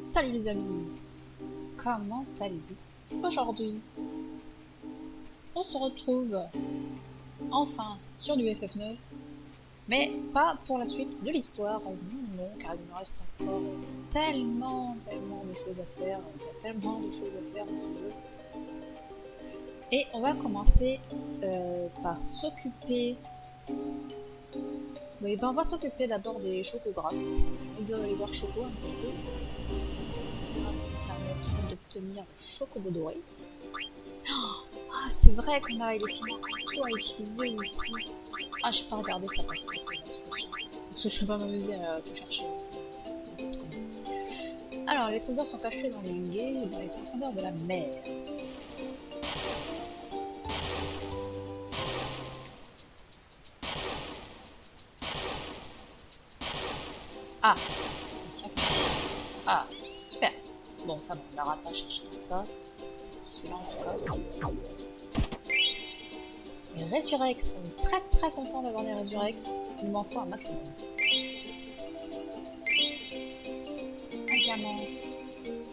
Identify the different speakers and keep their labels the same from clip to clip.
Speaker 1: Salut les amis, comment allez-vous aujourd'hui? On se retrouve enfin sur du FF9, mais pas pour la suite de l'histoire, non, car il me reste encore tellement de choses à faire, il y a tellement de choses à faire dans ce jeu. Et on va commencer par s'occuper... Oui, ben on va s'occuper d'abord des chocographes, parce que j'ai envie d'aller voir Choco un petit peu. Qui me permettront d'obtenir le chocobo doré. Ah, c'est vrai qu'on a les piments tout à utiliser ici. Ah, je peux pas regarder ça par contre, la solution. Parce que je peux pas m'amuser à tout chercher. Alors, les trésors sont cachés dans les guets et dans les profondeurs de la mer. Ah, tiens, quelque chose. Ah, super. Bon, ça, on n'aura pas cherché tant que ça. Celui-là, en tout cas. Les Résurrex, on est très content d'avoir des Résurrex. Il m'en faut un maximum. Un diamant.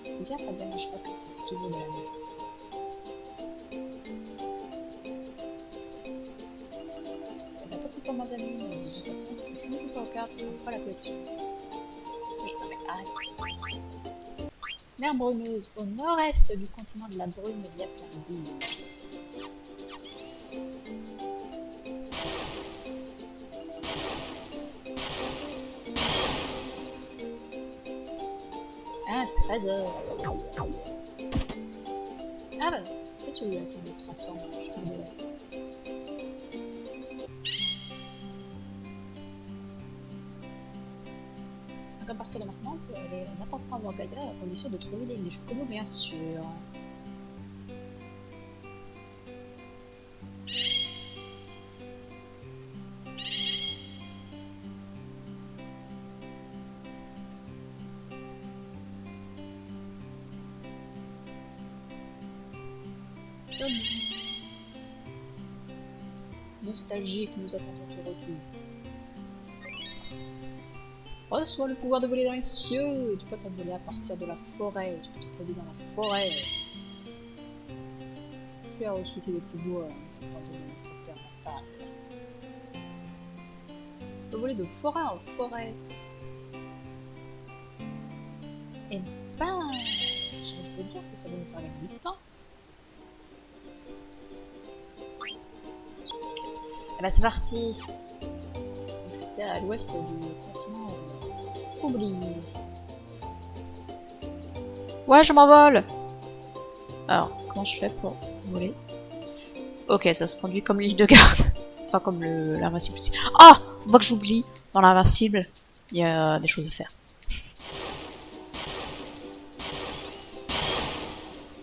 Speaker 1: C'est bien ça, diamant, je crois que c'est ce qu'il vaut de la mer. Tant pis pour mes amis, de toute façon, je ne joue pas aux cartes, je n'aime pas la collection. Oui, non mais arrête. Mer brumeuse, au nord-est du continent de la brume, il y a plein d'îles. Un trésor. Ah bah non, c'est celui-là qui me transforme en cheveux. Donc à partir de maintenant, on peut aller n'importe quand voir Gaïa à condition de trouver les chocobos, bien sûr. Nostalgique, nous attendons ton retour. Reçois le pouvoir de voler dans les cieux. Tu peux t'envoler à partir de la forêt. Tu peux te poser dans la forêt. Tu as reçu tous les pouvoirs tentant de notre terre natale. Tu peux voler de forêt en forêt. Eh ben, j'ai envie de dire que ça va nous faire gagner du temps. Eh ben c'est parti. Donc c'était à l'ouest du continent oublié. Ouais, je m'envole. Alors, comment je fais pour voler? Ok, ça se conduit comme l'île de garde. Enfin, comme l'invincible aussi. Ah, moi que j'oublie, dans l'invincible, il y a des choses à faire.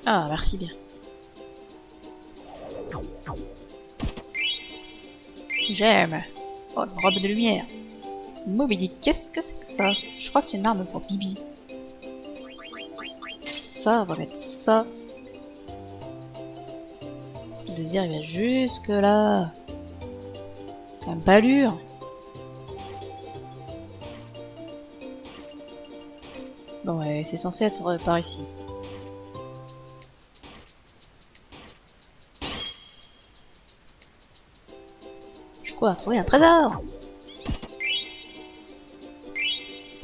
Speaker 1: Ah, merci bien. J'aime. Oh, une robe de lumière. Moby Dick, qu'est-ce que c'est que ça? Je crois que c'est une arme pour Bibi. Ça, on va mettre ça. Le désir, il va jusque là. C'est quand même pas dur. Bon, ouais, c'est censé être par ici. Je crois trouver un trésor.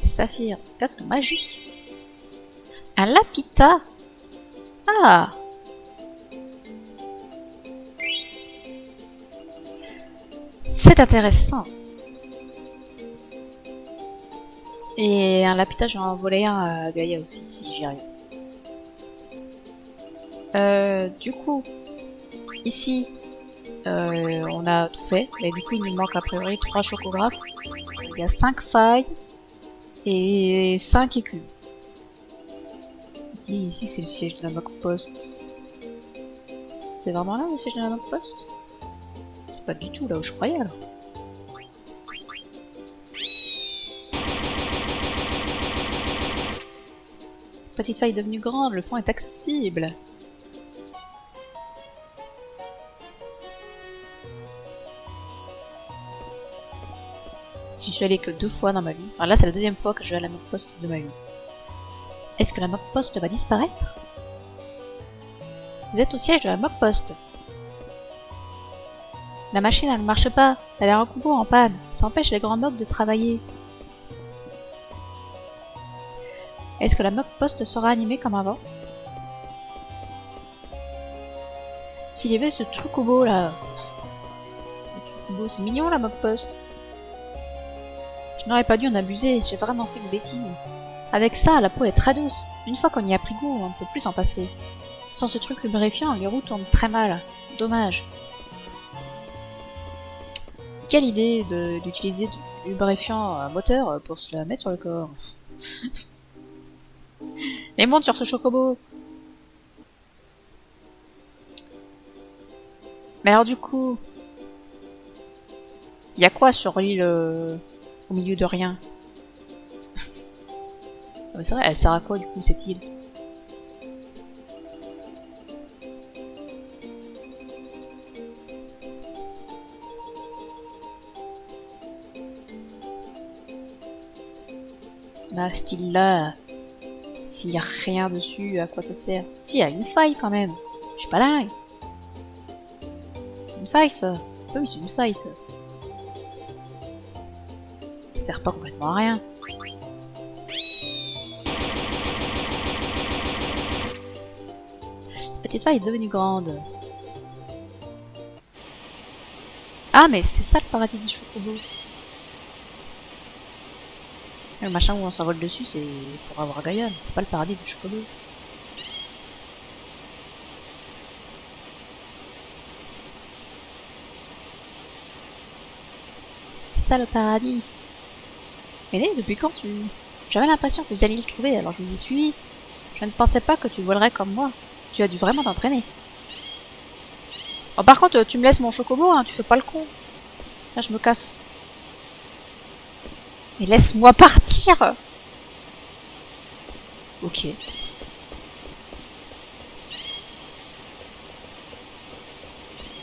Speaker 1: Saphir, casque magique. Un lapita. Ah. C'est intéressant. Et un lapita, j'en ai envolé un à Gaïa aussi, si j'y arrive. Du coup, ici, on a tout fait. Et du coup, il nous manque a priori 3 chocographes. Il y a 5 failles et 5 écus. Et ici, c'est le siège de la banque poste. C'est vraiment là le siège de la banque poste? C'est pas du tout là où je croyais alors. Petite faille devenue grande, le fond est accessible. J'y suis allée que 2 fois dans ma vie. Enfin là c'est la 2e fois que je vais à la banque poste de ma vie. Est-ce que la mock-post va disparaître? Vous êtes au siège de la mock-post. La machine, elle ne marche pas. Elle a un combo en panne. Ça empêche les grands mocks de travailler. Est-ce que la mock-post sera animée comme avant? S'il y avait ce truc-obo là. Le truc-obo, c'est mignon la mock-post. Je n'aurais pas dû en abuser, j'ai vraiment fait une bêtise. Avec ça, la peau est très douce. Une fois qu'on y a pris goût, on ne peut plus s'en passer. Sans ce truc lubrifiant, les roues tournent très mal. Dommage. Quelle idée d'utiliser du lubrifiant à moteur pour se la mettre sur le corps. Mais monte sur ce chocobo. Mais alors du coup, il y a quoi sur l'île au milieu de rien? C'est vrai, elle sert à quoi du coup cette île? Ah, cette île là, s'il y a rien dessus, à quoi ça sert? Si, il y a une faille quand même. Je suis pas dingue. C'est une faille ça. Oui, c'est une faille ça. Ça sert pas complètement à rien. La petite faille est devenue grande. Ah, mais c'est ça le paradis des chocobos. Le machin où on s'envole dessus, c'est pour avoir Gaïa, mais c'est pas le paradis des chocobos. C'est ça le paradis. Mais depuis quand tu... J'avais l'impression que vous alliez le trouver, alors je vous ai suivi. Je ne pensais pas que tu volerais comme moi. Tu as dû vraiment t'entraîner. Oh, par contre, tu me laisses mon chocobo, hein, tu fais pas le con. Là, je me casse. Mais laisse-moi partir! Ok.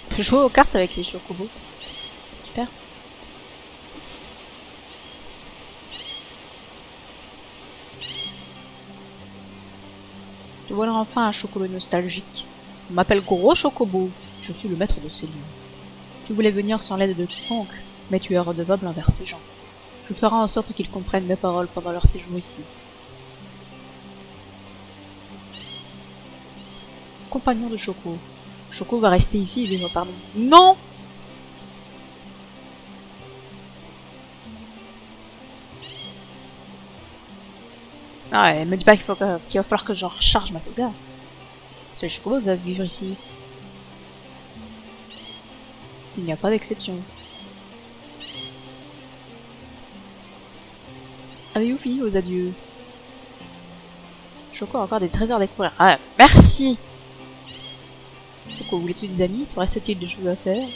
Speaker 1: Je peux jouer aux cartes avec les chocobos. Super. Te voilà enfin un chocobo nostalgique. On m'appelle Gros Chocobo. Je suis le maître de ces lieux. Tu voulais venir sans l'aide de quiconque, mais tu es redevable envers ces gens. Je ferai en sorte qu'ils comprennent mes paroles pendant leur séjour ici. Compagnon de Choco. Choco va rester ici et vivre parmi nous. Non! Ah ouais, me dis pas qu'il va falloir que je recharge ma sauvegarde. C'est le Chocobo va vivre ici. Il n'y a pas d'exception. Avez-vous fini vos adieux? Choco a encore des trésors à découvrir. Ah, merci! Choco, voulais-tu des amis? Te reste-t-il des choses à faire?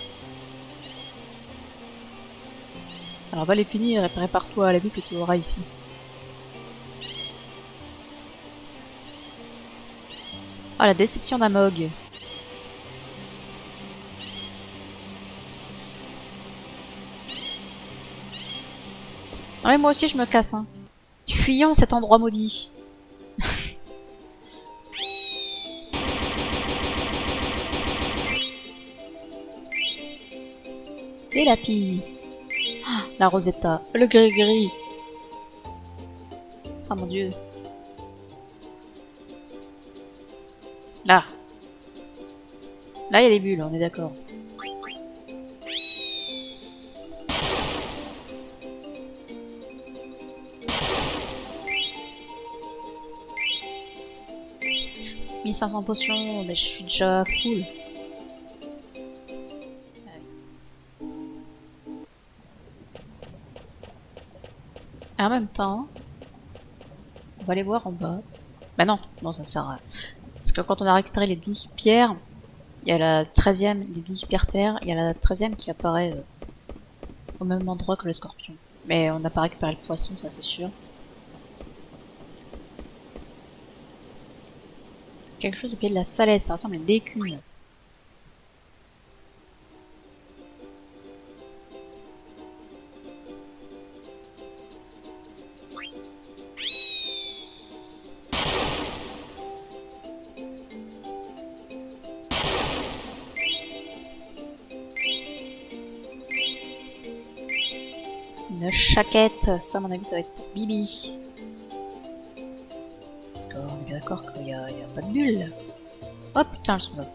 Speaker 1: Alors va les finir et prépare-toi à la vie que tu auras ici. Ah, la déception d'Amog. Ah ouais, moi aussi je me casse, hein. Fuyons cet endroit maudit. Des lapis. Ah, la Rosetta. Le gris-gris. Ah mon dieu. Là. Là, il y a des bulles, on est d'accord. « 1500 potions, mais je suis déjà full. » Et en même temps, on va aller voir en bas. Bah non, non, ça ne sert à rien. Parce que quand on a récupéré les 12 pierres, il y a la 13e des 12 pierres terre, il y a la 13e qui apparaît au même endroit que le scorpion. Mais on n'a pas récupéré le poisson, ça c'est sûr. Quelque chose au pied de la falaise, ça ressemble à une l'écume. Une chaquette. Ça, à mon avis, ça va être pour Bibi. Parce qu'on est bien d'accord qu'il y a pas de bulles. Oh putain, elles sont là.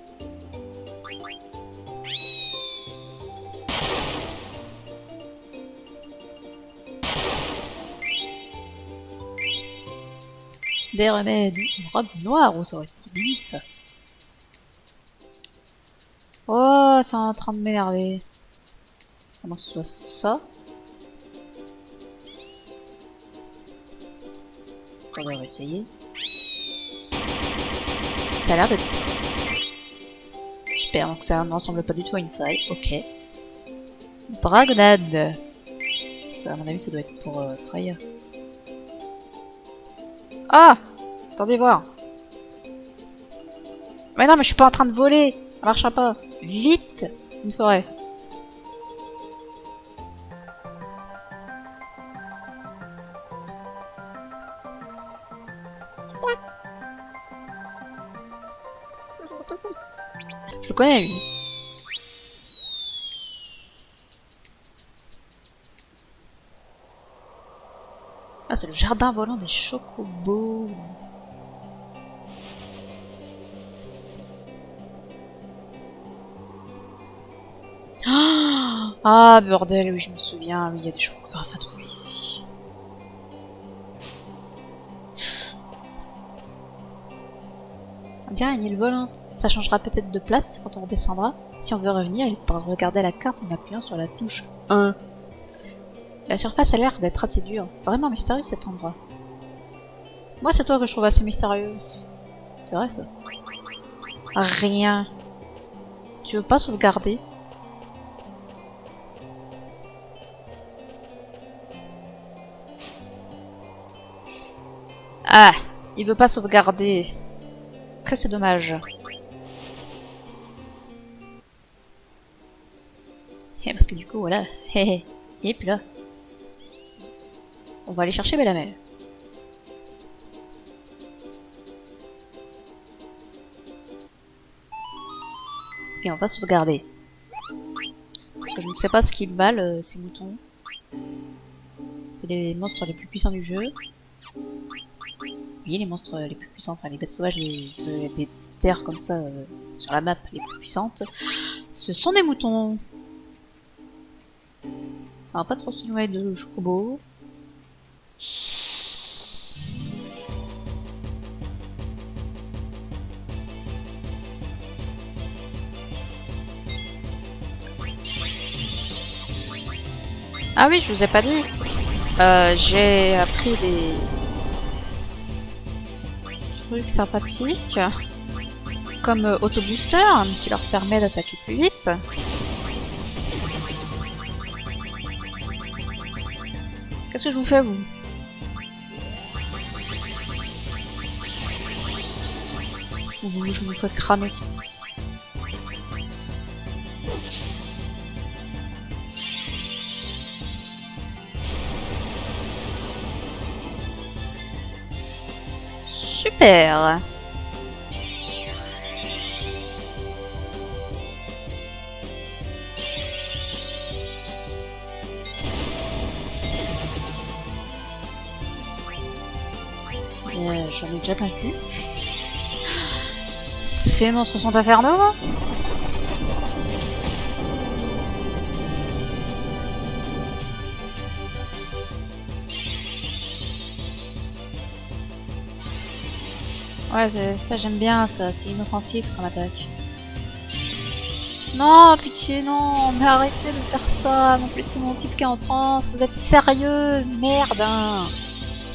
Speaker 1: Des remèdes. Une robe noire. Oh, ça va être pour Bibi, ça. Oh, c'est en train de m'énerver. Comment que ce soit ça. On va essayer. Ça a l'air d'être ça. Super, donc ça ne ressemble pas du tout à une faille. Ok. Dragonade. Ça, à mon avis, ça doit être pour Freya. Ah! Attendez voir. Mais non, mais je suis pas en train de voler. Ça marchera pas. Vite! Une forêt. Je le connais, lui. Ah, c'est le jardin volant des chocobos. Ah, bordel, oui, je me souviens. Oui, il y a des chocographes à trouver ici. On dirait une île volante. Ça changera peut-être de place quand on redescendra. Si on veut revenir, il faudra regarder la carte en appuyant sur la touche 1. La surface a l'air d'être assez dure. Vraiment mystérieux cet endroit. Moi, c'est toi que je trouve assez mystérieux. C'est vrai ça. Rien. Tu veux pas sauvegarder? Ah, il veut pas sauvegarder. Que c'est dommage. Et parce que du coup, voilà. Et puis là. On va aller chercher Bellamel. Et on va sauvegarder. Parce que je ne sais pas ce qu'ils valent, ces moutons. C'est les monstres les plus puissants du jeu. Oui, les monstres les plus puissants, enfin les bêtes sauvages des terres comme ça, sur la map les plus puissantes, ce sont des moutons. Alors pas trop silhouette de chocobo. Ah oui, je vous ai pas dit. J'ai appris des trucs sympathiques, comme Autobooster, qui leur permet d'attaquer plus vite. Qu'est-ce que je vous fais, vous? Je vous fais cramer. Super! J'en ai déjà plein le cul. Ces monstres sont infernaux. Ouais, ça j'aime bien, ça, c'est inoffensif comme attaque. Non, pitié, non, mais arrêtez de faire ça. En plus, c'est mon type qui est en transe. Vous êtes sérieux? Merde, hein.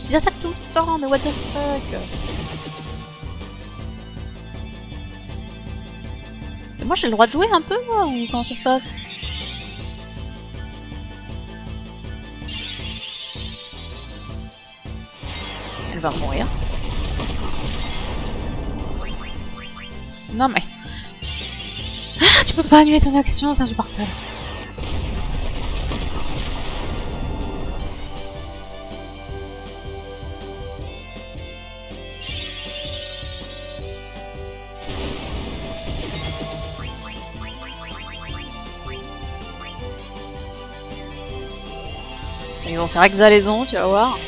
Speaker 1: Ils attaquent tout le temps, mais what the fuck? Mais moi, j'ai le droit de jouer un peu, moi, ou comment ça se passe? Elle va mourir. Non, mais... Ah, tu peux pas annuler ton action, c'est insupportable. Ils vont faire exhalaison, tu vas voir.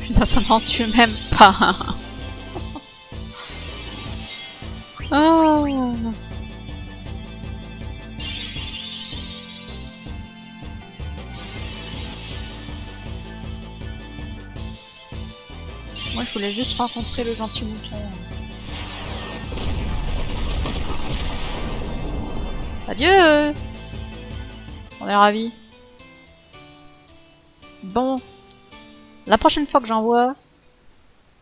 Speaker 1: Putain, ça n'en tue même pas. Oh. Moi, je voulais juste rencontrer le gentil mouton. Adieu! On est ravis. Bon. La prochaine fois que j'en vois,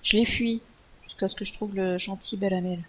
Speaker 1: je les fuis. Jusqu'à ce que je trouve le gentil Belamel.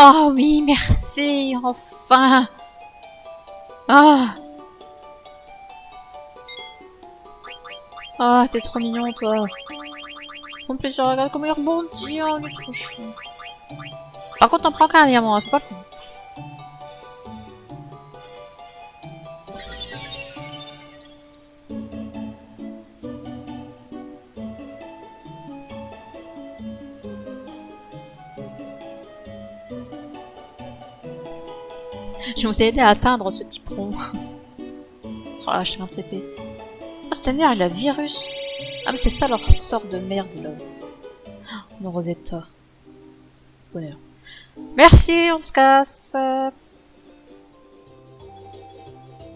Speaker 1: Oh oui, merci, enfin. Ah. Ah, t'es trop mignon, toi. En plus, regarde comment il rebondit, oh, il est trop chou. Par contre, t'en prends qu'un diamant, hein, fais pas le con. Je vais vous aider à atteindre ce type rond. Oh la vache, 20 CP. Oh, cette année, il a virus. Ah, mais c'est ça leur sort de merde, là. Mon Rosetta. Bonheur. Merci, on se casse.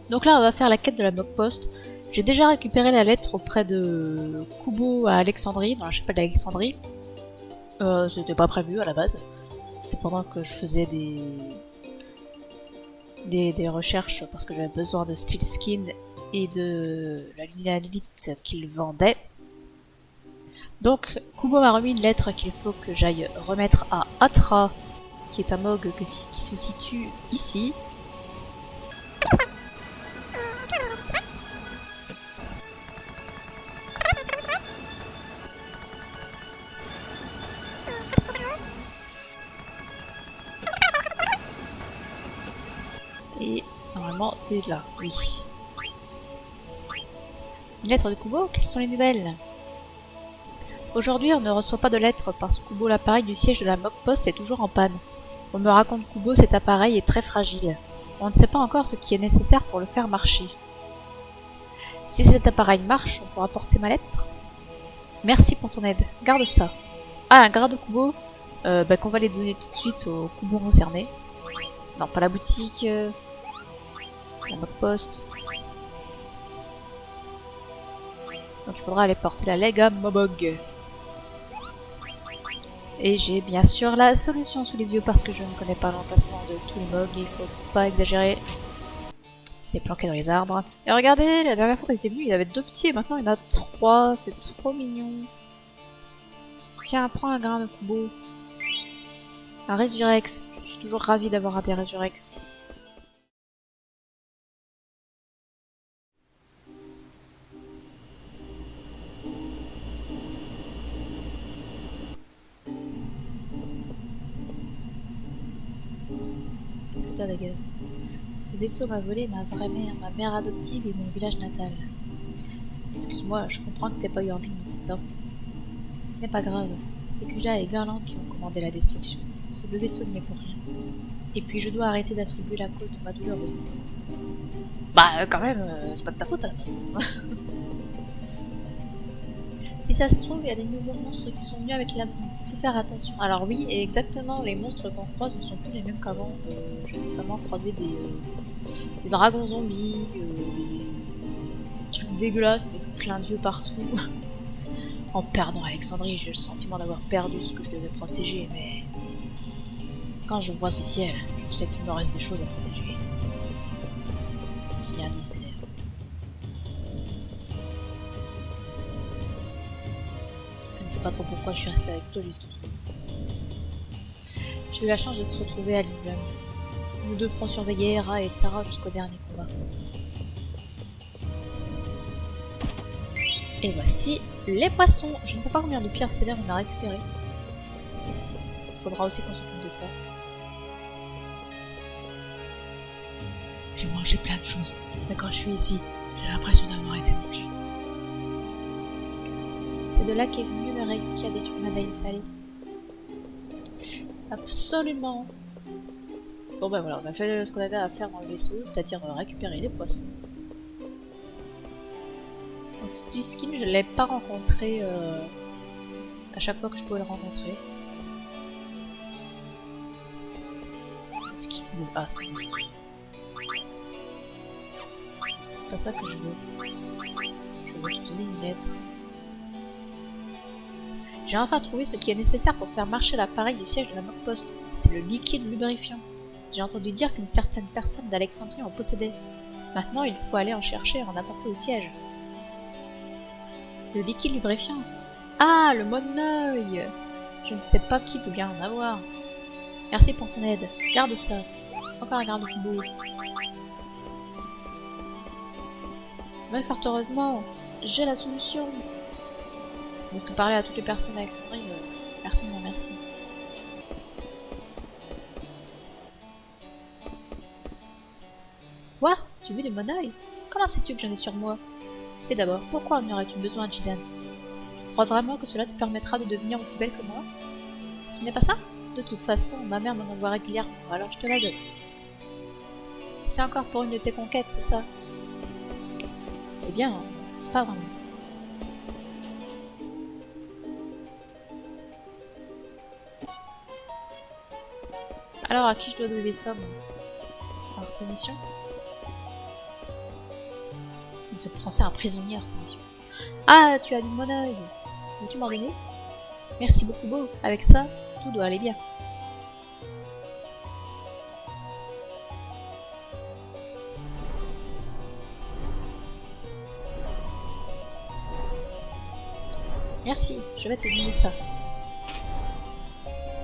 Speaker 1: Donc là, on va faire la quête de la mock post. J'ai déjà récupéré la lettre auprès de Kubo à Alexandrie, dans la chapelle d'Alexandrie. C'était pas prévu à la base. C'était pendant que je faisais des recherches parce que j'avais besoin de Steel Skin et de la lunalite qu'il vendait. Donc, Kubo m'a remis une lettre qu'il faut que j'aille remettre à Atra, qui est un Mog qui se situe ici. Et normalement, c'est là, oui. Une lettre de Kubo? Quelles sont les nouvelles? Aujourd'hui, on ne reçoit pas de lettres parce que Kubo, l'appareil du siège de la mock post, est toujours en panne. On me raconte Kubo, cet appareil est très fragile. On ne sait pas encore ce qui est nécessaire pour le faire marcher. Si cet appareil marche, on pourra porter ma lettre? Merci pour ton aide. Garde ça. Ah, un grade de Kubo qu'on va les donner tout de suite au Kubo concerné. Non, pas la boutique. La mock post. Donc il faudra aller porter la leg à Mobog. Et j'ai bien sûr la solution sous les yeux parce que je ne connais pas l'emplacement de tous les Mogs et il faut pas exagérer. Il est planqué dans les arbres. Et regardez, la dernière fois qu'il était venu, il y avait 2 petits et maintenant il y en a 3. C'est trop mignon. Tiens, prends un grain de Kubo. Un Résurrex. Je suis toujours ravie d'avoir des Résurrex. Qu'est-ce que t'as, la gueule? Ce vaisseau m'a volé ma vraie mère, ma mère adoptive et mon village natal. Excuse-moi, je comprends que t'aies pas eu envie de monter dedans. Ce n'est pas grave. C'est Kuja et Garland qui ont commandé la destruction. Le vaisseau n'y est pour rien. Et puis je dois arrêter d'attribuer la cause de ma douleur aux autres. Bah quand même, c'est pas de ta faute à la base. Si ça se trouve, il y a des nouveaux monstres qui sont venus avec la bombe. Faut faire attention. Alors oui, et exactement, les monstres qu'on croise ne sont plus les mêmes qu'avant. J'ai notamment croisé des dragons zombies, des trucs dégueulasses avec plein d'yeux partout. En perdant Alexandrie, j'ai le sentiment d'avoir perdu ce que je devais protéger, mais... Quand je vois ce ciel, je sais qu'il me reste des choses à protéger. Ça c'est bien dit, Stellaire. Je ne sais pas trop pourquoi je suis restée avec toi jusqu'ici. J'ai eu la chance de te retrouver à l'immeuble. Nous deux ferons surveiller Hera et Tara jusqu'au dernier combat. Et voici les poissons. Je ne sais pas combien de pierres stellaires on a récupéré. Il faudra aussi qu'on s'occupe de ça. J'ai mangé plein de choses, mais quand je suis ici, j'ai l'impression d'avoir été mangé. C'est de là qu'est venu le rayon qui a détruit Madain Sali. Absolument. Bon ben voilà, on a fait ce qu'on avait à faire dans le vaisseau, c'est-à-dire récupérer les poissons. Donc Steel Skin, je ne l'ai pas rencontré à chaque fois que je pouvais le rencontrer. Ah, c'est bon. C'est pas ça que je veux. Je veux te donner une lettre. J'ai enfin trouvé ce qui est nécessaire pour faire marcher l'appareil du siège de la mock post. C'est le liquide lubrifiant. J'ai entendu dire qu'une certaine personne d'Alexandrie en possédait. Maintenant, il faut aller en chercher et en apporter au siège. Le liquide lubrifiant. Ah, le monoeil. Je ne sais pas qui peut bien en avoir. Merci pour ton aide. Garde ça. Encore un grain de Kubo. Mais fort heureusement, j'ai la solution. Parce que parler à toutes les personnes Alexandrie, personne n'en remercie. Quoi? Tu veux de mon œil? Comment sais-tu que j'en ai sur moi? Et d'abord, pourquoi en aurais-tu besoin, Jidan? Tu crois vraiment que cela te permettra de devenir aussi belle que moi? Ce n'est pas ça? De toute façon, ma mère m'en envoie régulièrement, alors je te la donne. C'est encore pour une de tes conquêtes, c'est ça? Eh bien, pas vraiment. Alors, à qui je dois donner des sommes? Artémission? Il me fait penser à un prisonnier, Artémission. Ah, tu as mis mon œil! Veux-tu m'en donner? Merci beaucoup, Beau. Avec ça, tout doit aller bien. Merci, je vais te donner ça.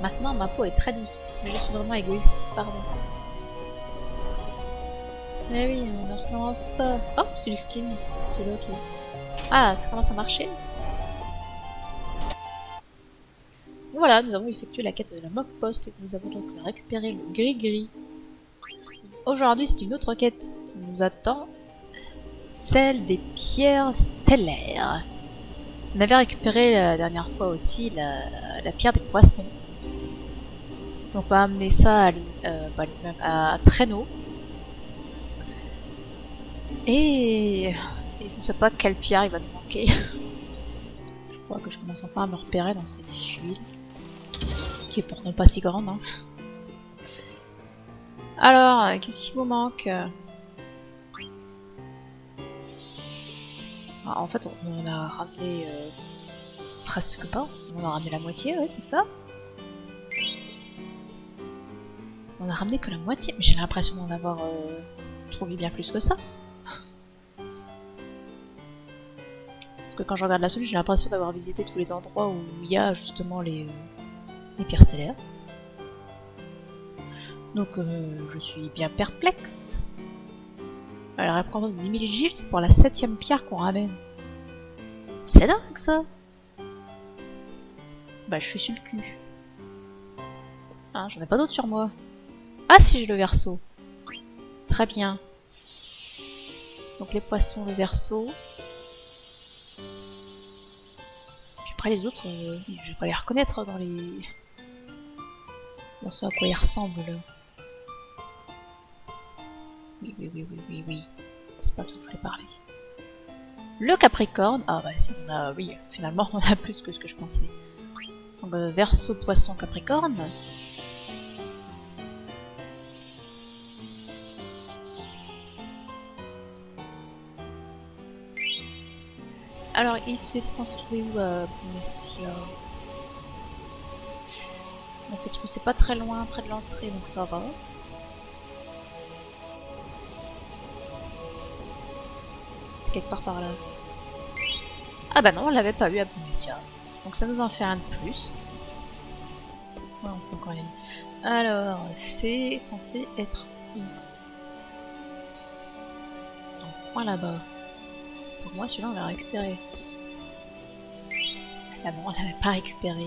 Speaker 1: Maintenant, ma peau est très douce, mais je suis vraiment égoïste, pardon. Eh oui, on ne recommence pas. Oh, c'est le skin. C'est l'autre. Ah, ça commence à marcher. Voilà, nous avons effectué la quête de la mock post et nous avons donc récupéré le gris-gris. Aujourd'hui, c'est une autre quête qui nous attend. Celle des pierres stellaires. On avait récupéré la dernière fois aussi la pierre des poissons. Donc on va amener ça à Traîneau. Et je ne sais pas quelle pierre il va nous manquer. Je crois que je commence enfin à me repérer dans cette fichue ville. Qui est pourtant pas si grande. Hein. Alors, qu'est-ce qu'il vous manque? En fait, on a ramené presque pas. On a ramené la moitié, ouais, c'est ça. On a ramené que la moitié, mais j'ai l'impression d'en avoir trouvé bien plus que ça. Parce que quand je regarde la solution, j'ai l'impression d'avoir visité tous les endroits où il y a justement les pierres stellaires. Donc je suis bien perplexe. La récompense de 10 000 gifs, c'est pour la 7ème pierre qu'on ramène. C'est dingue ça! Bah je suis sur le cul. Hein, j'en ai pas d'autres sur moi. Ah si, j'ai le verso. Très bien. Donc les poissons, le verso. Puis après les autres, je vais pas les reconnaître dans les... dans ce à quoi ils ressemblent là. Oui. C'est pas tout que je voulais parler. Le Capricorne. Ah bah si on a... Oui, finalement on a plus que ce que je pensais. Donc Verseau, Poisson, Capricorne. Alors il est censé trouver où Bonessia? Dans cette rue, c'est pas très loin près de l'entrée, donc ça va. C'est quelque part par là. Ah bah non, on l'avait pas eu à Bonessia. Donc ça nous en fait un de plus. Ouais, on peut encore y aller. Alors, c'est censé être où? Dans le coin là-bas. Pour moi, celui-là, on l'a récupéré. Ah non, on l'avait pas récupéré.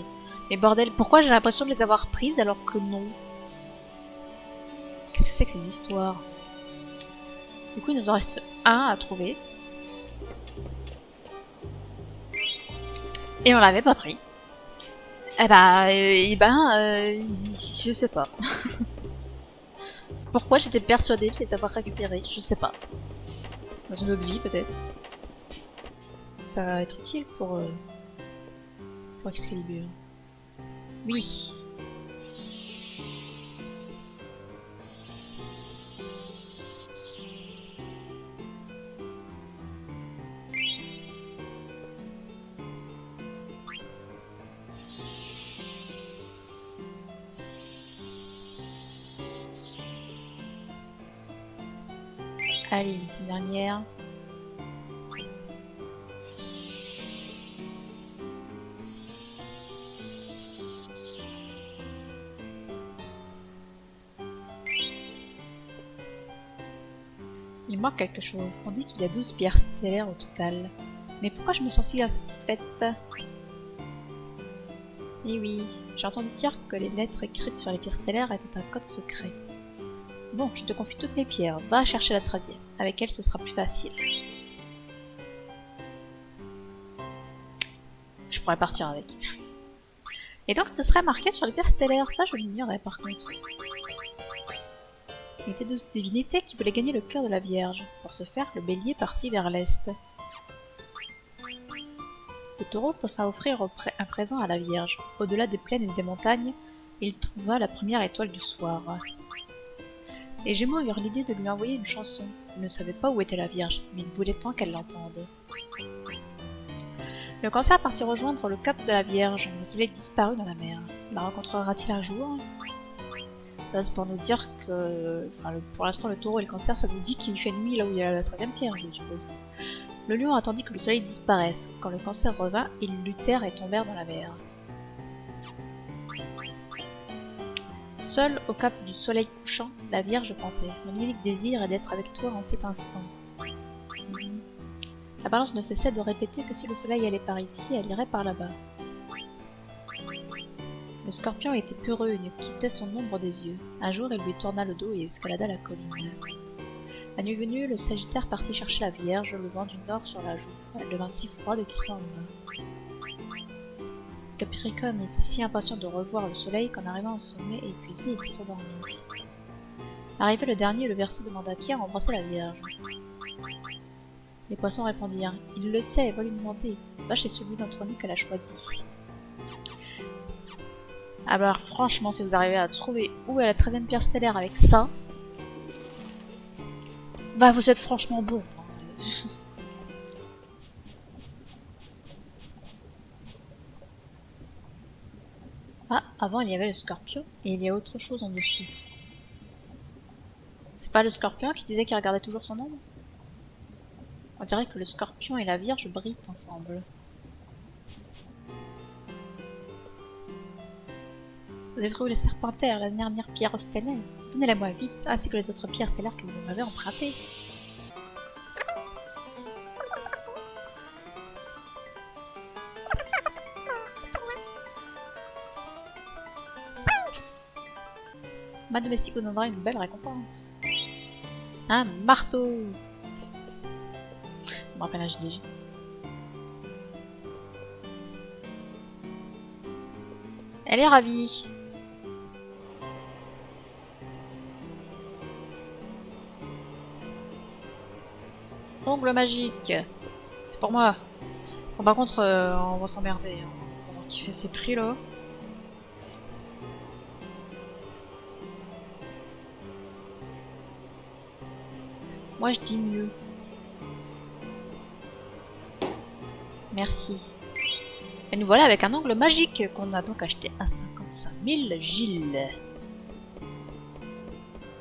Speaker 1: Mais bordel, pourquoi j'ai l'impression de les avoir prises alors que non? Qu'est-ce que c'est que ces histoires? Du coup, il nous en reste un à trouver. Et on l'avait pas pris. Eh je sais pas. Pourquoi j'étais persuadée de les avoir récupérés? Je sais pas. Dans une autre vie, peut-être. Ça va être utile pour Excalibur. Oui. Allez, une petite dernière. Il manque quelque chose. On dit qu'il y a 12 pierres stellaires au total. Mais pourquoi je me sens si insatisfaite? Eh oui, j'ai entendu dire que les lettres écrites sur les pierres stellaires étaient un code secret. Bon, je te confie toutes mes pierres. Va chercher la 13e. Avec elle, ce sera plus facile. Je pourrais partir avec. Et donc, ce serait marqué sur les pierres stellaires. Ça, je l'ignorais par contre. Il était 12 divinités qui voulaient gagner le cœur de la Vierge. Pour ce faire, le bélier partit vers l'est. Le taureau pensa offrir un présent à la Vierge. Au-delà des plaines et des montagnes, il trouva la première étoile du soir. Les Gémeaux eurent l'idée de lui envoyer une chanson. Ils ne savaient pas où était la Vierge, mais ils voulaient tant qu'elle l'entende. Le Cancer partit rejoindre le cap de la Vierge. Le soleil disparut dans la mer. La rencontrera-t-il un jour? Là, c'est pour nous dire que... pour l'instant, le taureau et le Cancer, ça nous dit qu'il fait nuit là où il y a la 13e pierre, je suppose. Le lion attendit que le soleil disparaisse. Quand le Cancer revint, ils luttèrent et tombèrent dans la mer. Seule au cap du soleil couchant, la Vierge pensait. Mon unique désir est d'être avec toi en cet instant. La balance ne cessait de répéter que si le soleil allait par ici, elle irait par là-bas. Le Scorpion était peureux et ne quittait son ombre des yeux. Un jour, il lui tourna le dos et escalada la colline. La nuit venue, le Sagittaire partit chercher la Vierge, le vent du nord sur la joue. Elle devint si froide qu'il s'enleva. Capricorne était si impatient de revoir le soleil qu'en arrivant au sommet et épuisé, il s'endormit. Arrivé le dernier, le Verseau demanda qui a embrassé la Vierge. Les poissons répondirent « Il le sait, va lui demander. Va chez celui d'entre nous qu'elle a choisi. » Alors franchement, si vous arrivez à trouver où est la 13e pierre stellaire avec ça, bah vous êtes franchement bon. Ah, avant il y avait le Scorpion et il y a autre chose en dessous. C'est pas le Scorpion qui disait qu'il regardait toujours son ombre? On dirait que le Scorpion et la Vierge brillent ensemble. Vous avez trouvé le Serpentaire, la dernière pierre stellaire. Donnez-la-moi vite, ainsi que les autres pierres stellaires que vous m'avez empruntées. Ma domestique vous donnera une belle récompense. Un marteau! Ça me rappelle un JDG. Elle est ravie. Ongle magique. C'est pour moi. Bon, par contre, on va s'emmerder hein, pendant qu'il fait ses prix là. Moi je dis mieux. Merci. Et nous voilà avec un ongle magique qu'on a donc acheté à 55 000 Gilles.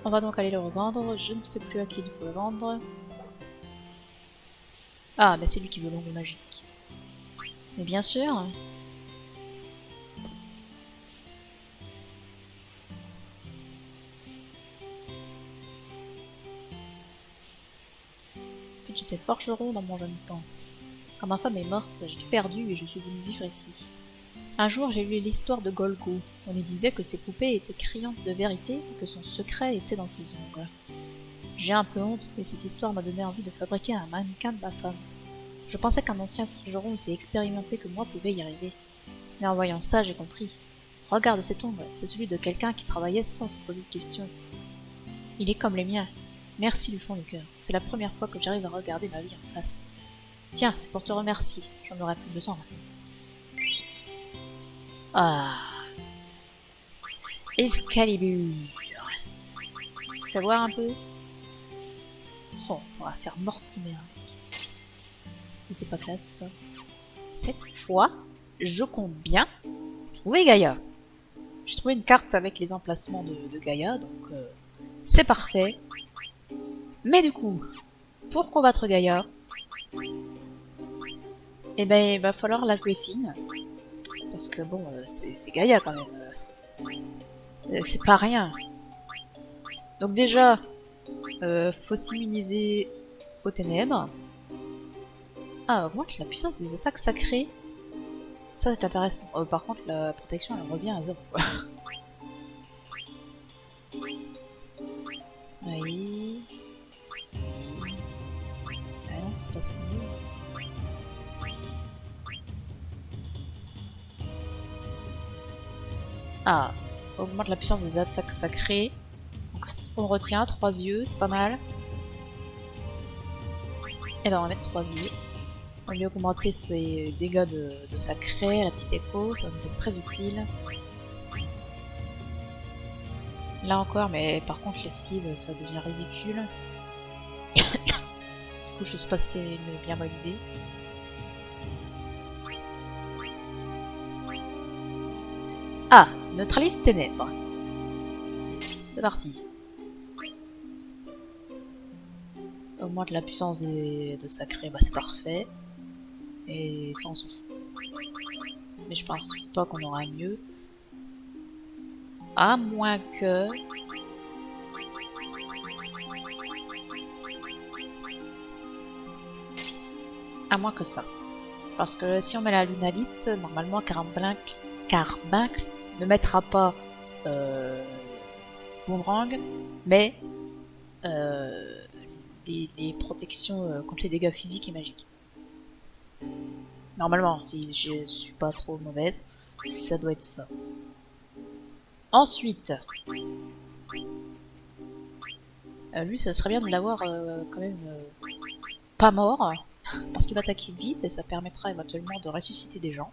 Speaker 1: On va donc aller le revendre. Je ne sais plus à qui il faut le vendre. Ah, mais c'est lui qui veut l'ongle magique. Mais bien sûr. J'étais forgeron dans mon jeune temps. Quand ma femme est morte, j'ai tout perdu et je suis venue vivre ici. Un jour, j'ai lu l'histoire de Golgo. On y disait que ses poupées étaient criantes de vérité et que son secret était dans ses ongles. J'ai un peu honte, mais cette histoire m'a donné envie de fabriquer un mannequin de ma femme. Je pensais qu'un ancien forgeron aussi expérimenté que moi pouvait y arriver. Mais en voyant ça, j'ai compris. Regarde cet ongle, c'est celui de quelqu'un qui travaillait sans se poser de questions. Il est comme les miens. Merci du fond du cœur. C'est la première fois que j'arrive à regarder ma vie en face. Tiens, c'est pour te remercier. J'en aurai plus besoin maintenant. Ah. Excalibur. Fais voir un peu. Oh, on pourra faire Mortimer avec. Si c'est pas classe ça. Cette fois, je compte bien trouver Gaïa. J'ai trouvé une carte avec les emplacements de Gaïa, donc c'est parfait. Mais du coup, pour combattre Gaïa, eh ben il va falloir la jouer fine. Parce que bon, c'est Gaïa quand même. C'est pas rien. Donc déjà, faut s'immuniser aux ténèbres. Ah, augmente la puissance des attaques sacrées. Ça c'est intéressant. Par contre la protection elle revient à 0. Oui. Ah non, c'est pas ce qu'on veut. Ah, augmente la puissance des attaques sacrées. Donc on retient 3 yeux, c'est pas mal. Et ben on va mettre 3 yeux. On va augmenter ses dégâts de sacré, la petite écho, ça va nous être très utile. Là encore, mais par contre l'esquive ça devient ridicule. Du coup je sais pas si c'est une bien bonne idée. Ah, neutralise ténèbres. C'est parti. Augmente la puissance de sacré, bah c'est parfait. Et ça on s'en fout. Mais je pense pas qu'on aura mieux. À moins que... À moins que ça. Parce que si on met la lunalite, normalement Carbuncle ne mettra pas boomerang, mais les protections contre les dégâts physiques et magiques. Normalement, si je suis pas trop mauvaise, ça doit être ça. Ensuite, lui, ça serait bien de l'avoir quand même pas mort, parce qu'il va attaquer vite et ça permettra éventuellement de ressusciter des gens.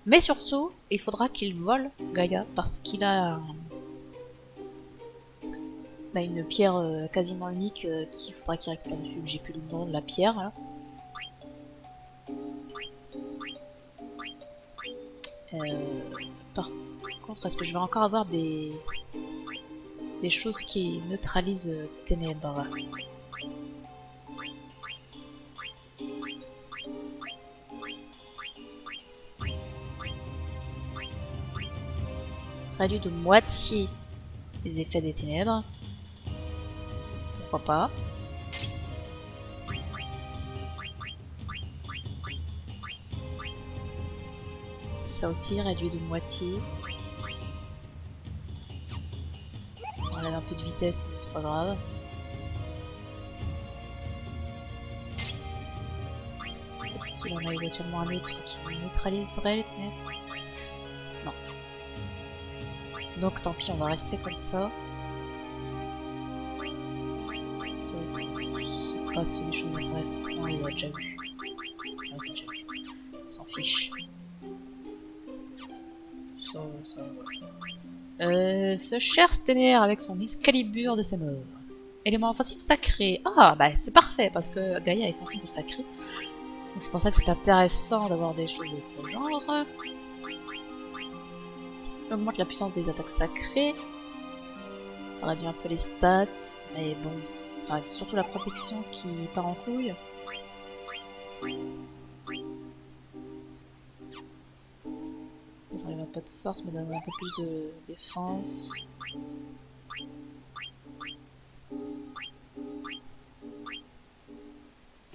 Speaker 1: Mais surtout, il faudra qu'il vole Gaïa parce qu'il a une pierre quasiment unique qu'il faudra qu'il récupère dessus. J'ai plus le nom de la pierre. Là. Par contre, est-ce que je vais encore avoir des choses qui neutralisent ténèbres? Réduit de moitié les effets des ténèbres. Pourquoi pas? Ça aussi réduit de moitié. Ça enlève un peu de vitesse, mais c'est pas grave. Est-ce qu'il en a éventuellement un autre qui neutraliserait les ténèbres? Non. Donc tant pis, on va rester comme ça. Je sais pas si les choses intéressantes. Non, il l'a déjà vu. Non, c'est déjà vu. On s'en fiche. Ce cher Stener avec son Excalibur de ses morts. Élément offensif sacré. Ah, bah c'est parfait parce que Gaïa est sensible au sacré. C'est pour ça que c'est intéressant d'avoir des choses de ce genre. Il augmente la puissance des attaques sacrées. Ça réduit un peu les stats. Mais bon, c'est surtout la protection qui part en couille. Ça enlève un peu de force, mais donne un peu plus de défense.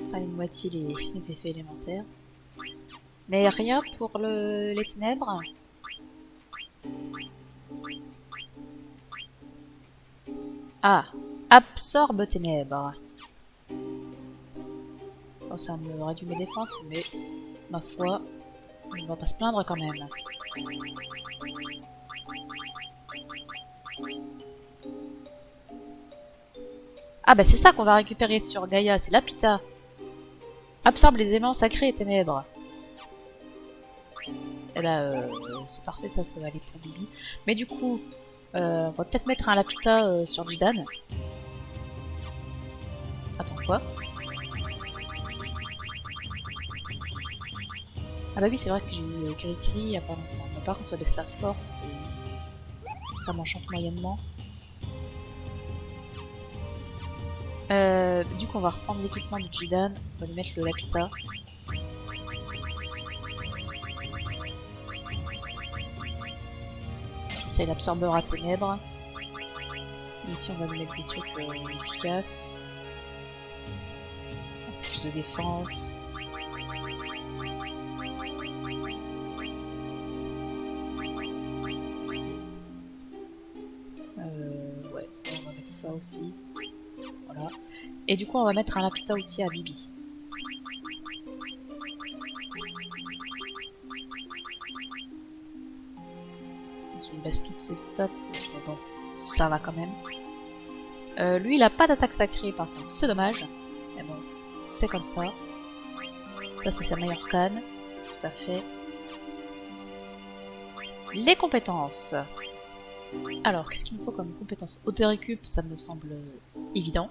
Speaker 1: Enfin, une moitié les effets élémentaires. Mais rien pour les ténèbres. Ah, absorbe ténèbres. Bon, ça me réduit mes défenses, mais ma foi, on va pas se plaindre quand même. Ah bah c'est ça qu'on va récupérer sur Gaïa, c'est l'Apita. Absorbe les éléments sacrés et ténèbres. Et là, c'est parfait, ça va aller pour Bibi. Mais du coup, on va peut-être mettre un Lapita sur Jidan. Attends, quoi? Ah bah oui, c'est vrai que j'ai eu Kiri-Kiri il y a pas longtemps. Mais par contre, ça baisse la force et ça m'enchante moyennement. Du coup, on va reprendre l'équipement de Jidan. On va lui mettre le Lapita. Comme ça, il absorbera ténèbres. Et ici, on va lui mettre des trucs efficaces. Plus de défense. Ouais, ça, on va mettre ça aussi. Voilà. Et du coup, on va mettre un lapita aussi à Bibi. On baisse toutes ses stats. Mais bon, ça va quand même. Lui, il a pas d'attaque sacrée, par contre. C'est dommage. Mais bon, c'est comme ça. Ça, c'est sa meilleure canne. Tout à fait. Les compétences. Alors, qu'est-ce qu'il me faut comme compétence? Auto-récup, ça me semble évident.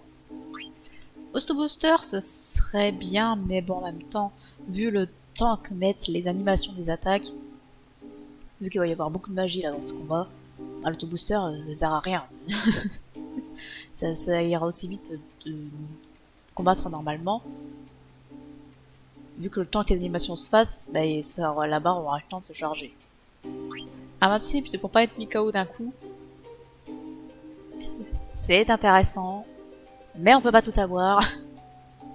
Speaker 1: Auto-booster, ce serait bien, mais bon, en même temps, vu le temps que mettent les animations des attaques, vu qu'il va y avoir beaucoup de magie là dans ce combat, bah, l'auto-booster, ça sert à rien. ça ira aussi vite de combattre normalement. Vu que le temps que les animations se fassent, bah, la barre aura le temps de se charger. Invincible, c'est pour pas être mis KO d'un coup. C'est intéressant, mais on peut pas tout avoir.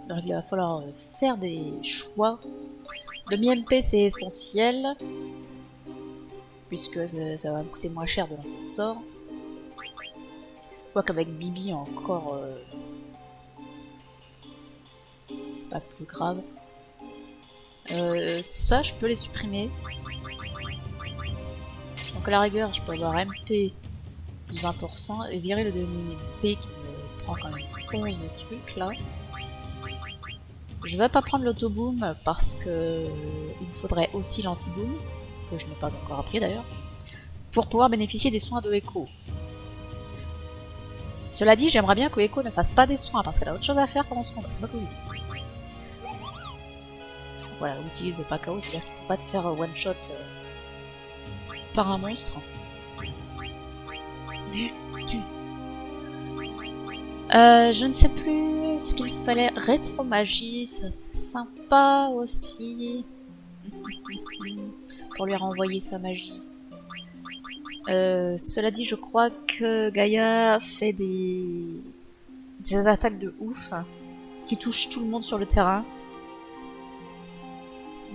Speaker 1: Donc il va falloir faire des choix. Demi-MP c'est essentiel, puisque ça va me coûter moins cher de lancer le sort. Je vois qu'avec Bibi encore, c'est pas plus grave. Ça, je peux les supprimer. Donc à la rigueur, je peux avoir MP plus 20% et virer le demi-MP qui me prend quand même 11 trucs là. Je vais pas prendre l'auto-boom parce que il me faudrait aussi l'anti-boom, que je n'ai pas encore appris d'ailleurs, pour pouvoir bénéficier des soins de Echo. Cela dit, j'aimerais bien que Echo ne fasse pas des soins parce qu'elle a autre chose à faire pendant ce combat, c'est pas cool. Voilà, on utilise pas KO, c'est-à-dire que tu peux pas te faire one-shot par un monstre. Je ne sais plus ce qu'il fallait. Rétro-magie, ça c'est sympa aussi. Pour lui renvoyer sa magie. Cela dit, je crois que Gaïa fait des attaques de ouf qui touchent tout le monde sur le terrain.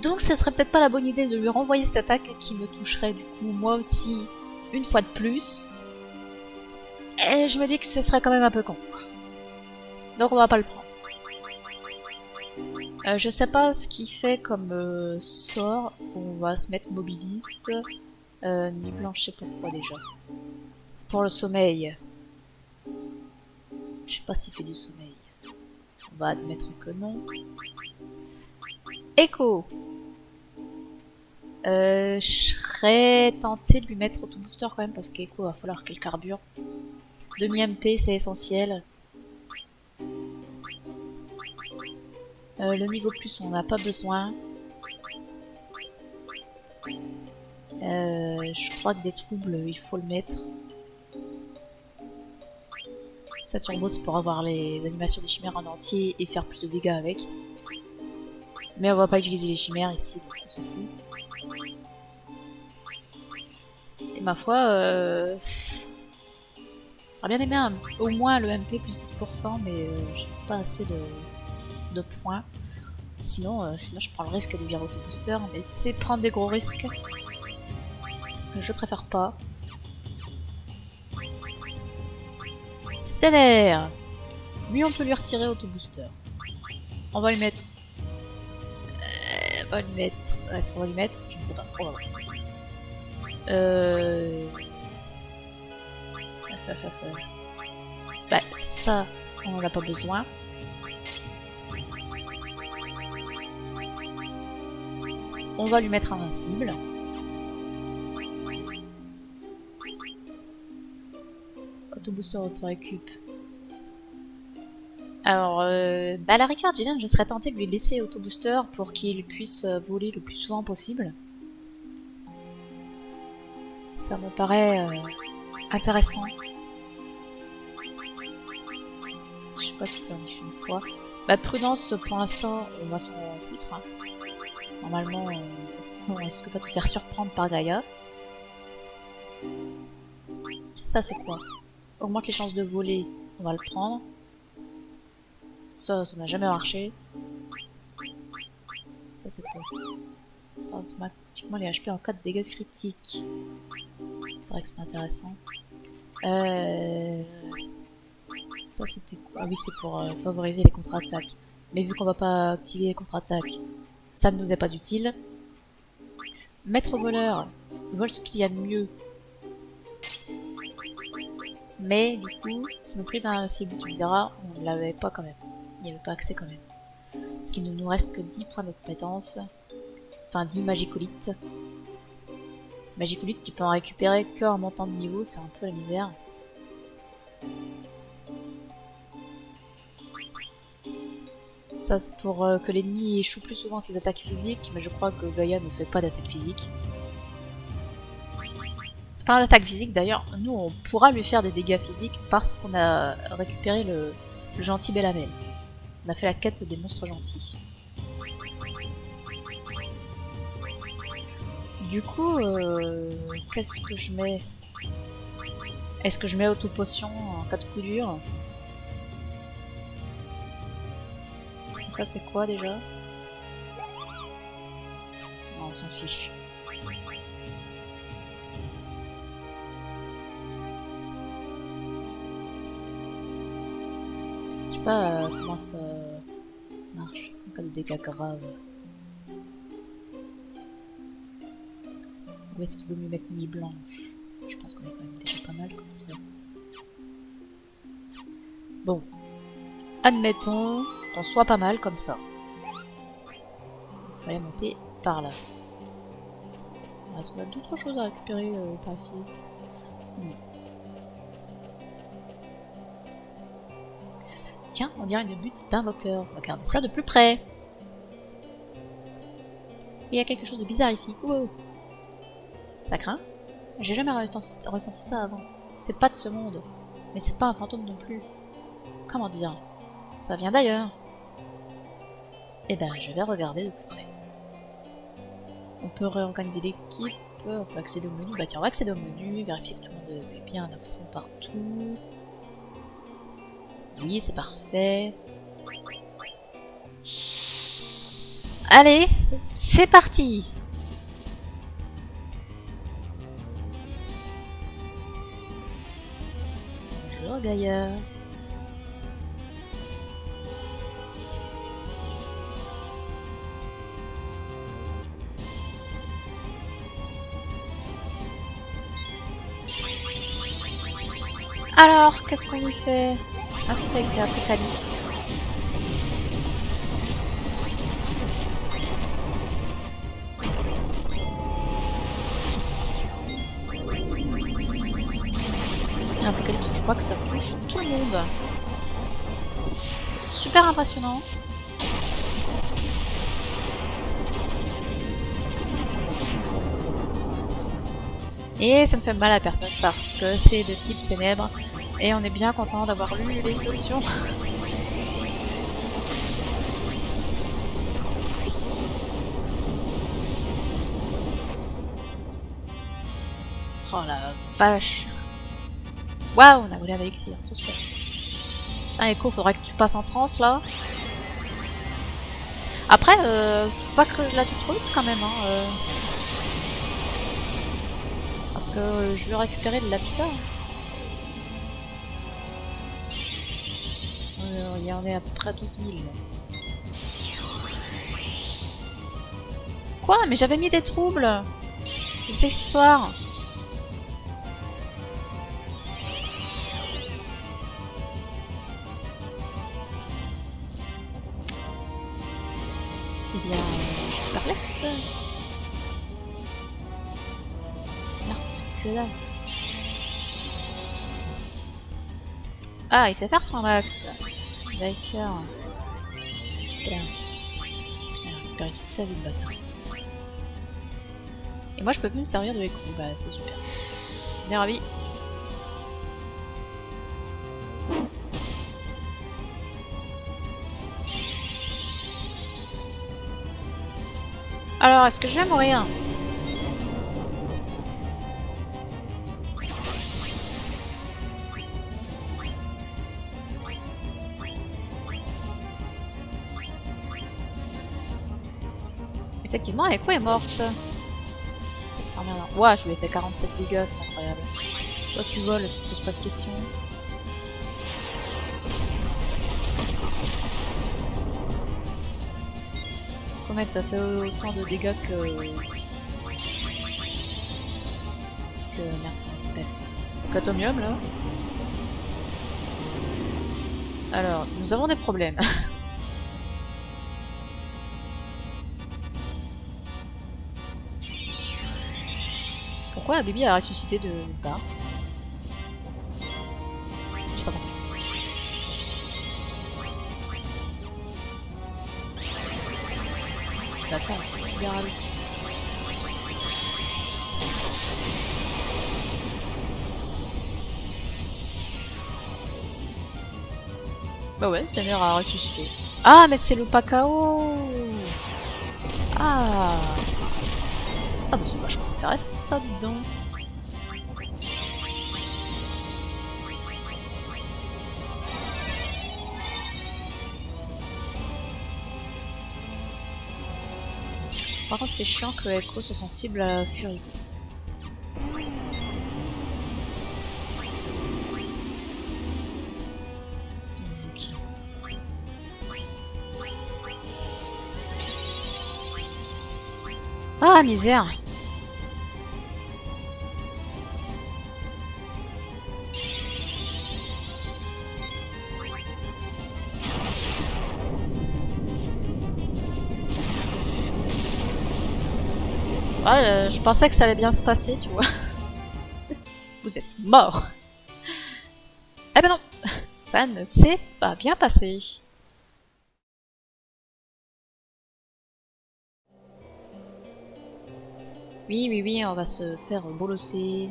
Speaker 1: Donc ce serait peut-être pas la bonne idée de lui renvoyer cette attaque qui me toucherait du coup moi aussi une fois de plus. Et je me dis que ce serait quand même un peu con. Donc on va pas le prendre. Je sais pas ce qu'il fait comme sort. On va se mettre Mobilis. Nuit blanche, c'est pourquoi déjà? C'est pour le sommeil. Je sais pas s'il fait du sommeil. On va admettre que non. Echo. Je serais tentée de lui mettre auto-booster quand même parce qu'Echo va falloir qu'elle carbure. Demi-MP c'est essentiel. Le niveau plus on n'a pas besoin. Je crois que des troubles il faut le mettre. Ça turbo c'est pour avoir les animations des chimères en entier et faire plus de dégâts avec. Mais on va pas utiliser les chimères ici, donc on s'en fout. Et ma foi, j'aurais bien aimé au moins le MP plus 10%, mais j'ai pas assez de points. Sinon, je prends le risque de virer auto-booster, mais c'est prendre des gros risques que je préfère pas. Stellaire! Lui, on peut lui retirer auto-booster. On va lui mettre... Est-ce qu'on va lui mettre? Je ne sais pas. On va voir. Bah, ça, on n'en a pas besoin. On va lui mettre invincible. Auto-booster, auto-récup. Alors, bah à la rigueur, Jillian, je serais tentée de lui laisser auto-booster pour qu'il puisse voler le plus souvent possible. Ça me paraît intéressant. Je sais pas si on peut faire une fois. Bah, prudence, pour l'instant, on va s'en foutre. Hein. Normalement, on risque pas de se faire surprendre par Gaïa. Ça, c'est quoi? Augmente les chances de voler, on va le prendre. Ça n'a jamais marché.
Speaker 2: Ça c'est quoi? Restaure automatiquement les HP en cas de dégâts critiques. C'est vrai que c'est intéressant. Ça c'était quoi? Ah oui, c'est pour favoriser les contre-attaques. Mais vu qu'on va pas activer les contre-attaques, ça ne nous est pas utile. Maître voleur, il vole ce qu'il y a de mieux. Mais du coup, ça nous prive d'invincible. Tu me diras, on ne l'avait pas quand même. Il n'y avait pas accès quand même. Parce qu'il ne nous reste que 10 points de compétence. Enfin, 10 magicolites. Magicolites, tu peux en récupérer que en montant de niveau, c'est un peu la misère. Ça, c'est pour que l'ennemi échoue plus souvent ses attaques physiques, mais je crois que Gaïa ne fait pas d'attaque physique. Pas d'attaque physique d'ailleurs, nous on pourra lui faire des dégâts physiques parce qu'on a récupéré le gentil Bellamel. On a fait la quête des monstres gentils. Du coup, qu'est-ce que je mets? Est-ce que je mets auto-potion en cas de coup dur? Et ça c'est quoi déjà? Non, on s'en fiche. Je sais pas comment ça marche en cas de dégâts graves. Ou est-ce qu'il vaut mieux mettre nuit blanche? Je pense qu'on est quand même déjà pas mal comme ça. Bon. Admettons qu'on soit pas mal comme ça. Il fallait monter par là. Est-ce qu'on a d'autres choses à récupérer par ici? Tiens, on dirait une butte d'invoqueur. Regardez ça de plus près. Il y a quelque chose de bizarre ici. Wow. Ça craint? J'ai jamais ressenti ça avant. C'est pas de ce monde. Mais c'est pas un fantôme non plus. Comment dire? Ça vient d'ailleurs. Eh ben, je vais regarder de plus près. On peut réorganiser l'équipe. On peut accéder au menu. Bah tiens, on va accéder au menu. Vérifier que tout le monde est bien à fond partout. Oui, c'est parfait. Allez, c'est parti! Bonjour Gaïa. Alors, qu'est-ce qu'on lui fait? Ah, c'est ça, il fait Apocalypse. Apocalypse, je crois que ça touche tout le monde. C'est super impressionnant. Et ça me fait mal à personne parce que c'est de type ténèbres. Et on est bien content d'avoir lu les solutions. Oh la vache. Waouh, on a volé un élixir, trop super. Ah Echo, faudrait que tu passes en transe là. Après, faut pas que je la tue trop vite quand même. Hein, parce que je veux récupérer de l'habitat. Il y en est à peu près 12 000. Quoi? Mais j'avais mis des troubles. C'est cette histoire. Eh bien, je suis perplexe. Merci, que dalle. Ah, il sait faire son max. D'accord. Super. Il a récupéré toute sa vie, le bâtard. Et moi, je peux plus me servir de l'écrou. Bah, c'est super. On est ravis. Alors, est-ce que je vais mourir? Effectivement, Echo est morte. Ça, c'est emmerdant. Ouah, je lui ai fait 47 dégâts, c'est incroyable. Toi, tu voles, tu te poses pas de questions. Comète, ça fait autant de dégâts que... Merde, comment ça s'appelle? L'atomium, là. Alors, nous avons des problèmes. Pourquoi Bibi a ressuscité de bas? Je sais pas compris. Petit bâtard, il fait sidéral aussi. Bah ouais, Stanner a ressuscité. Ah, mais c'est le Pakao! Ah! Ah bah c'est vachement intéressant ça, dites donc. Par contre c'est chiant que Echo soit sensible à la furie. Ah misère! Ouais, je pensais que ça allait bien se passer, tu vois. Vous êtes mort. Eh ben non, ça ne s'est pas bien passé. Oui, oui, oui, on va se faire bolosser.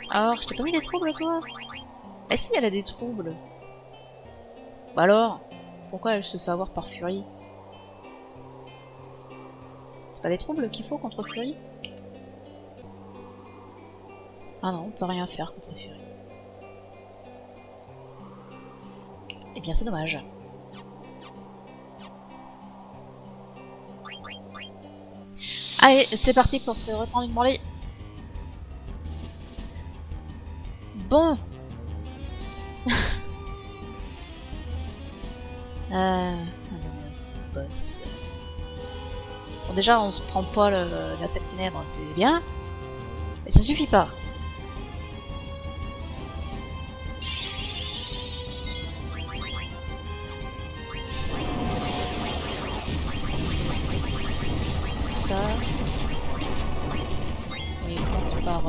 Speaker 2: Alors, je t'ai pas mis des troubles, toi? Eh si, elle a des troubles. Bah alors, pourquoi elle se fait avoir par Fury? C'est pas des troubles qu'il faut contre Fury? Ah non, on peut rien faire contre Fury. Eh bien, c'est dommage. Allez, c'est parti pour se reprendre une branlée. Bon. Boss. Bon, déjà, on se prend pas la tête ténèbres, c'est bien. Mais ça suffit pas. Ça. Oui, on commence par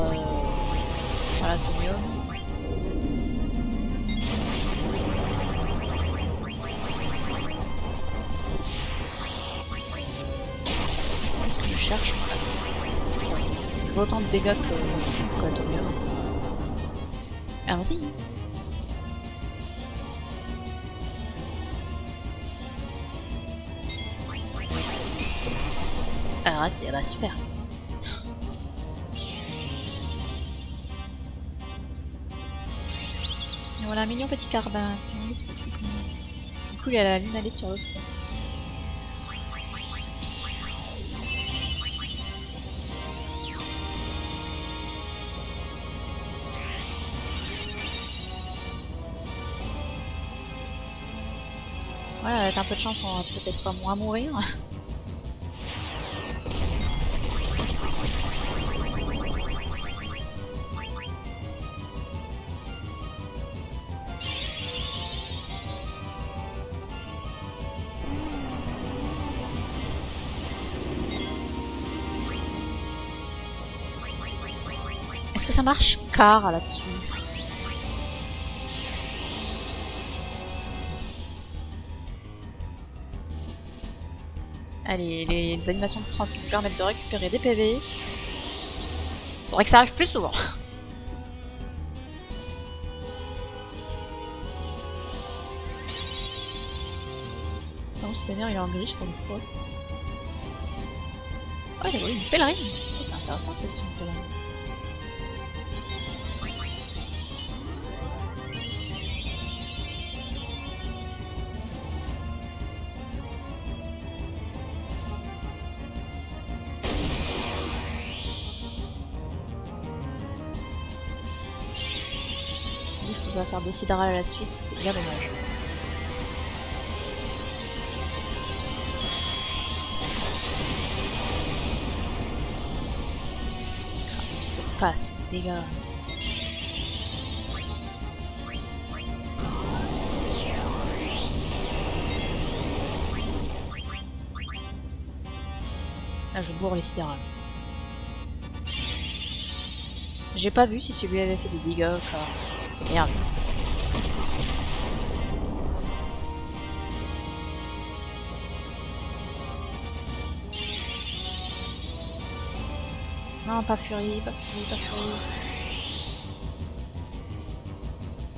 Speaker 2: l'atomium. Qu'est-ce que je cherche? Ça fait autant de dégâts que l'atomium. Allons-y. Ah, raté, ah bah super. Et voilà, mignon petit carbin. Du coup, il a la lunalette sur le front. Voilà, avec un peu de chance, on va peut-être moins mourir. Est-ce que ça marche car là-dessus? Allez, les animations de trans qui nous permettent de récupérer des PV. Faudrait que ça arrive plus souvent. Non, c'est-à-dire il est en gris, je sais pas pourquoi. Oh, il a une pèlerine. Oh, c'est intéressant cette édition de pèlerine. qui va faire 2 sidérales à la suite, c'est bien dommage. Ah, ça fait pas assez de dégâts. Là, je bourre les sidérales. J'ai pas vu si celui avait fait des dégâts, car... Merde. Non, pas Fury, pas Fury, pas Fury.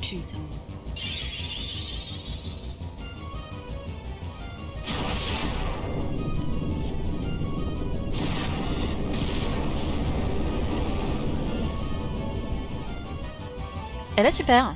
Speaker 2: Putain. Eh ben super.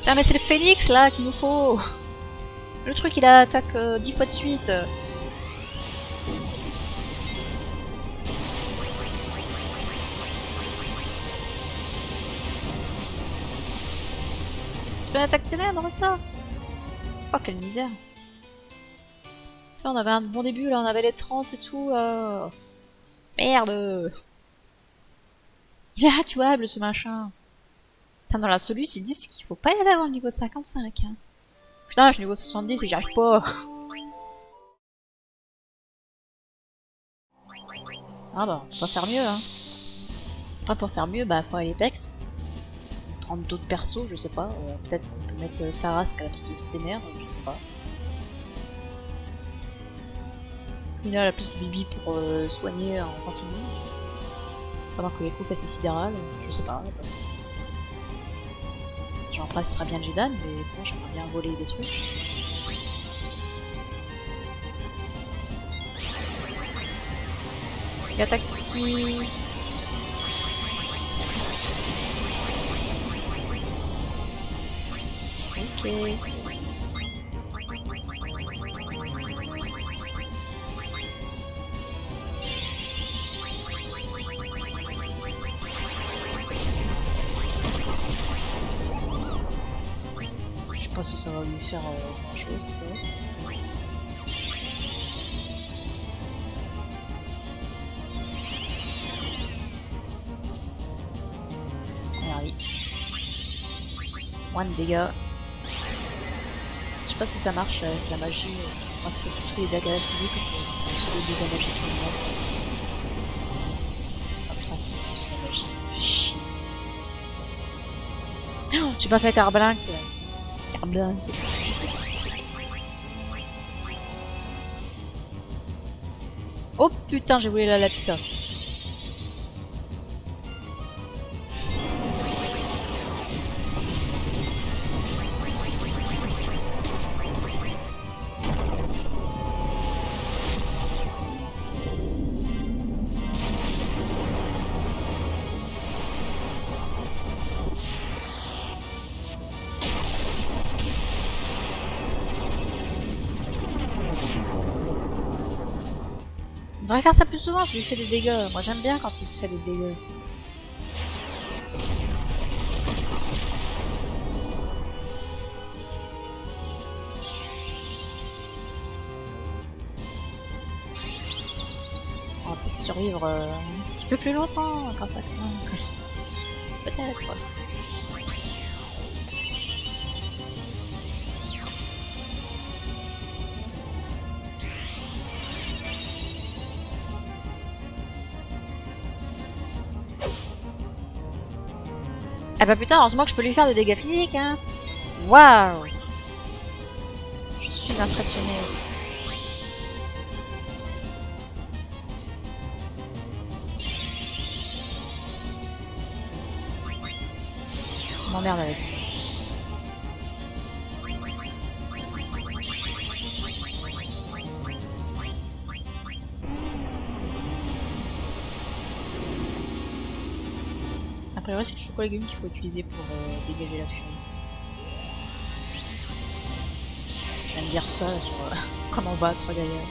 Speaker 2: Ah mais c'est le phénix là qu'il nous faut. Le truc il attaque 10 fois de suite. C'est pas une attaque ténèbres ça. Oh quelle misère. Là, on avait un bon début là, on avait les trans et tout. Merde. Il est intuable ce machin. Putain, dans l'absolu, ils disent qu'il faut pas y aller avant le niveau 55. Hein. Putain, je suis niveau 70 et j'y arrive pas. Ah bah, on peut faire mieux, hein. Après, pour faire mieux, bah, faut aller Pex. Prendre d'autres persos, je sais pas. Peut-être qu'on peut mettre Tarrasque à la place de Stener, je sais pas. Mina à la place de Bibi pour soigner en continu. Pendant que Echo fait ses sidérales, je sais pas. Genre après, ce serait bien Jedan, mais bon, j'aimerais bien voler des trucs. Il attaque qui? Ok. Je sais pas si ça va lui faire grand chose, ça. Ah oui. Moins de dégâts. Je sais pas si ça marche avec la magie. Enfin, si ça touche les dégâts physiques ou c'est juste les dégâts magiques qui me Ah putain, c'est juste la magie. Fais chier. Oh, j'ai pas fait Carblinck. Carblinck. Oh putain, j'ai volé la lapita. Il devrait faire ça plus souvent, ça lui fait des dégâts. Moi j'aime bien quand il se fait des dégâts. On va peut-être survivre un petit peu plus longtemps quand ça craint. Peut-être. Ah bah putain, heureusement que je peux lui faire des dégâts physiques, hein. Waouh. Je suis impressionnée. Je m'emmerde avec ça. A priori, c'est le chocolat légumes qu'il faut utiliser pour dégager la furie. Je viens de lire ça sur comment battre d'ailleurs.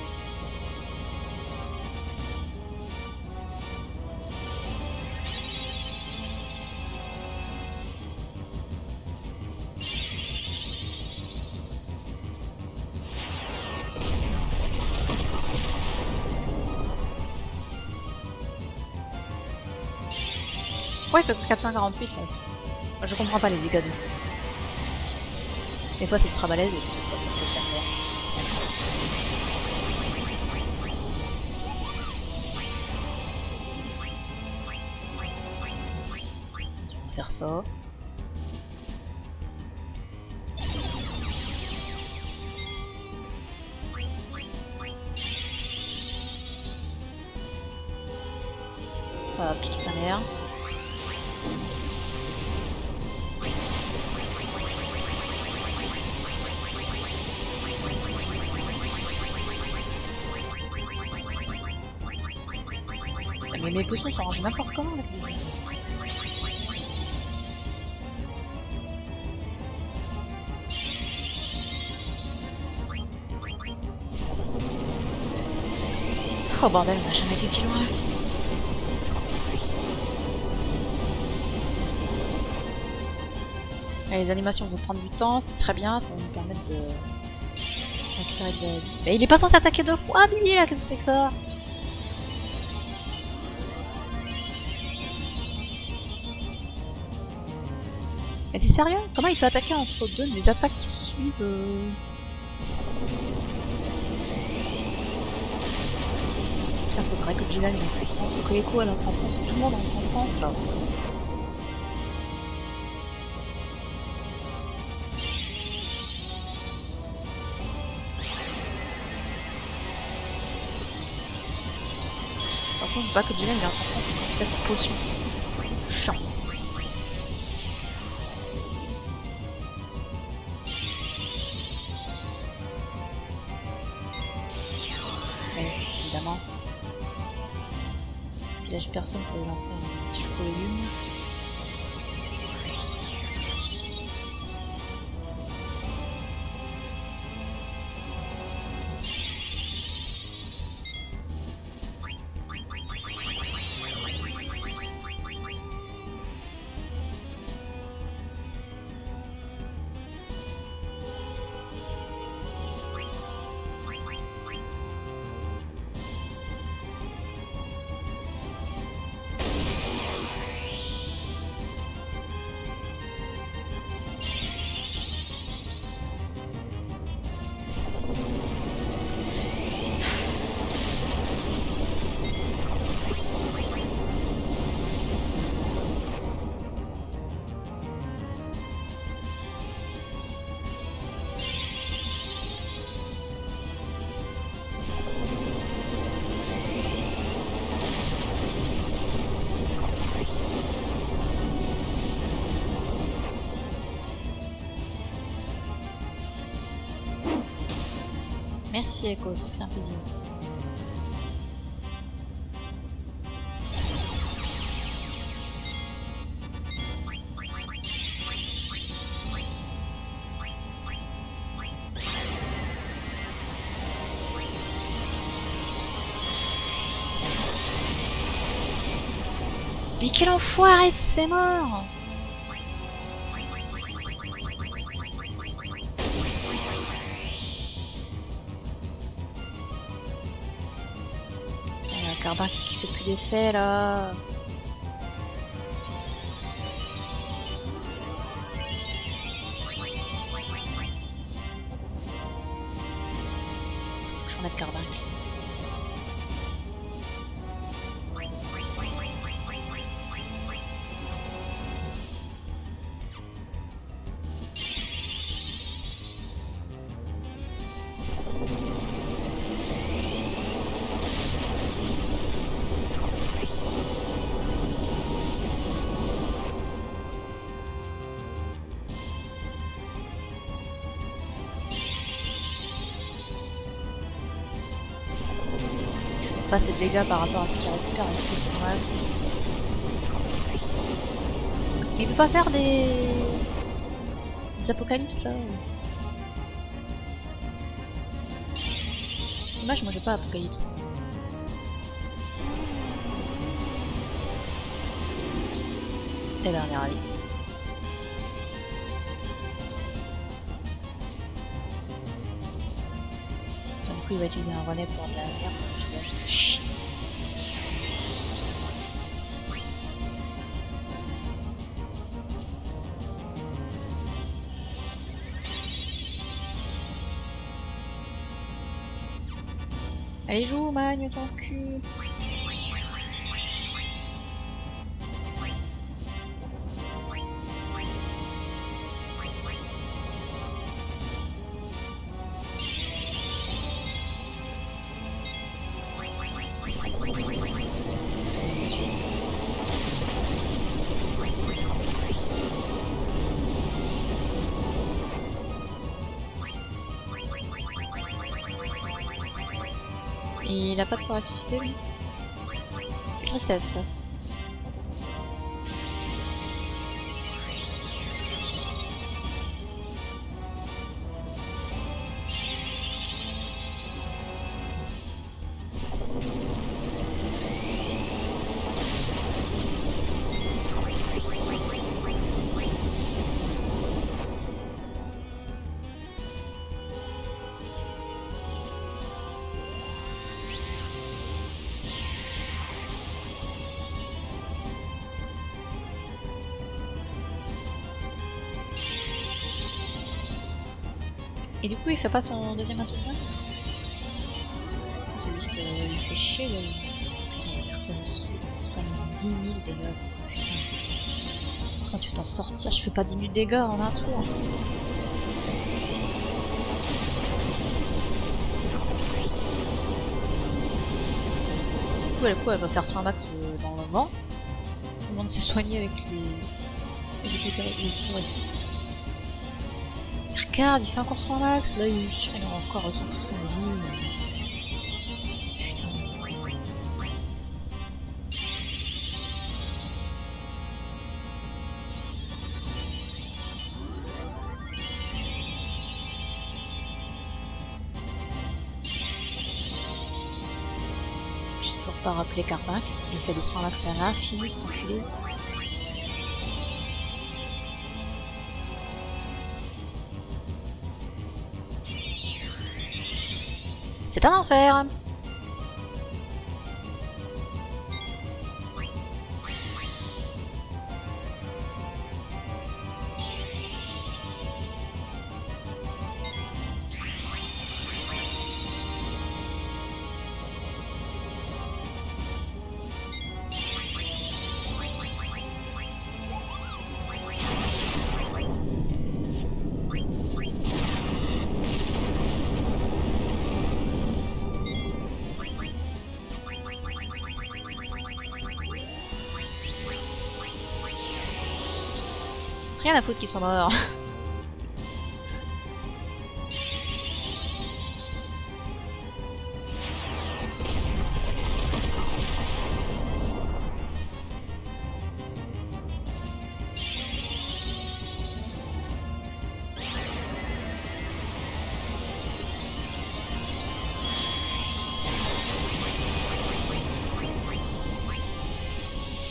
Speaker 2: Pourquoi il fait que 448 là? Je comprends pas les dégâts de... Des fois c'est ultra balèze et des fois ça fait faire peur. Je vais faire ça. Ça va piquer sa mère. Mais mes potions sont rangées n'importe comment là. Oh bordel, on n'a jamais été si loin. Et les animations vont prendre du temps, c'est très bien, ça va nous permettre de récupérer de la vie. Mais il est pas censé attaquer 2 fois, lui là, qu'est-ce que c'est que ça? Mais t'es sérieux? Comment il peut attaquer entre deux de mes attaques qui se suivent Putain, faudrait que Jilan entre en transe, faut que Echo elle entre en transe, faut que tout le monde entre en transe là. Par contre, c'est pas que Jilan il entre en transe quand il fait sa potion, c'est chiant. Évidemment. Village personne pour lancer un petit chocolat légumes. Merci Echo, ça fait un plaisir. Mais quel enfoiré, c'est mort! Carbin qui fait plus d'effet là. Faut que je remette Carbin. Pas assez de dégâts par rapport à ce qu'il récupère avec ses sous-max. Mais il veut pas faire des apocalypses là. C'est dommage, moi j'ai pas apocalypse. Et ben on est ravis. Tiens, du coup il va utiliser un relais pour de la merde. Je vais chier. Allez joue, magne ton cul. Il a pas de quoi ressusciter lui. Tristesse. Et du coup, il fait pas son deuxième atout de run. C'est juste qu'il fait chier. Là. Putain, il a 70 000 dégâts. Putain. Quand tu veux t'en sortir, je fais pas 10 000 dégâts en un tour. Du coup, elle va faire soin max dans le vent. Tout le monde s'est soigné avec les autorités. Regarde, il fait encore soin max, là il a encore 100% de vie. Putain. J'ai toujours pas rappelé Carvin, il fait des soins max à l'infini cet enculé. C'est un enfer. Rien à foutre qu'ils soient morts.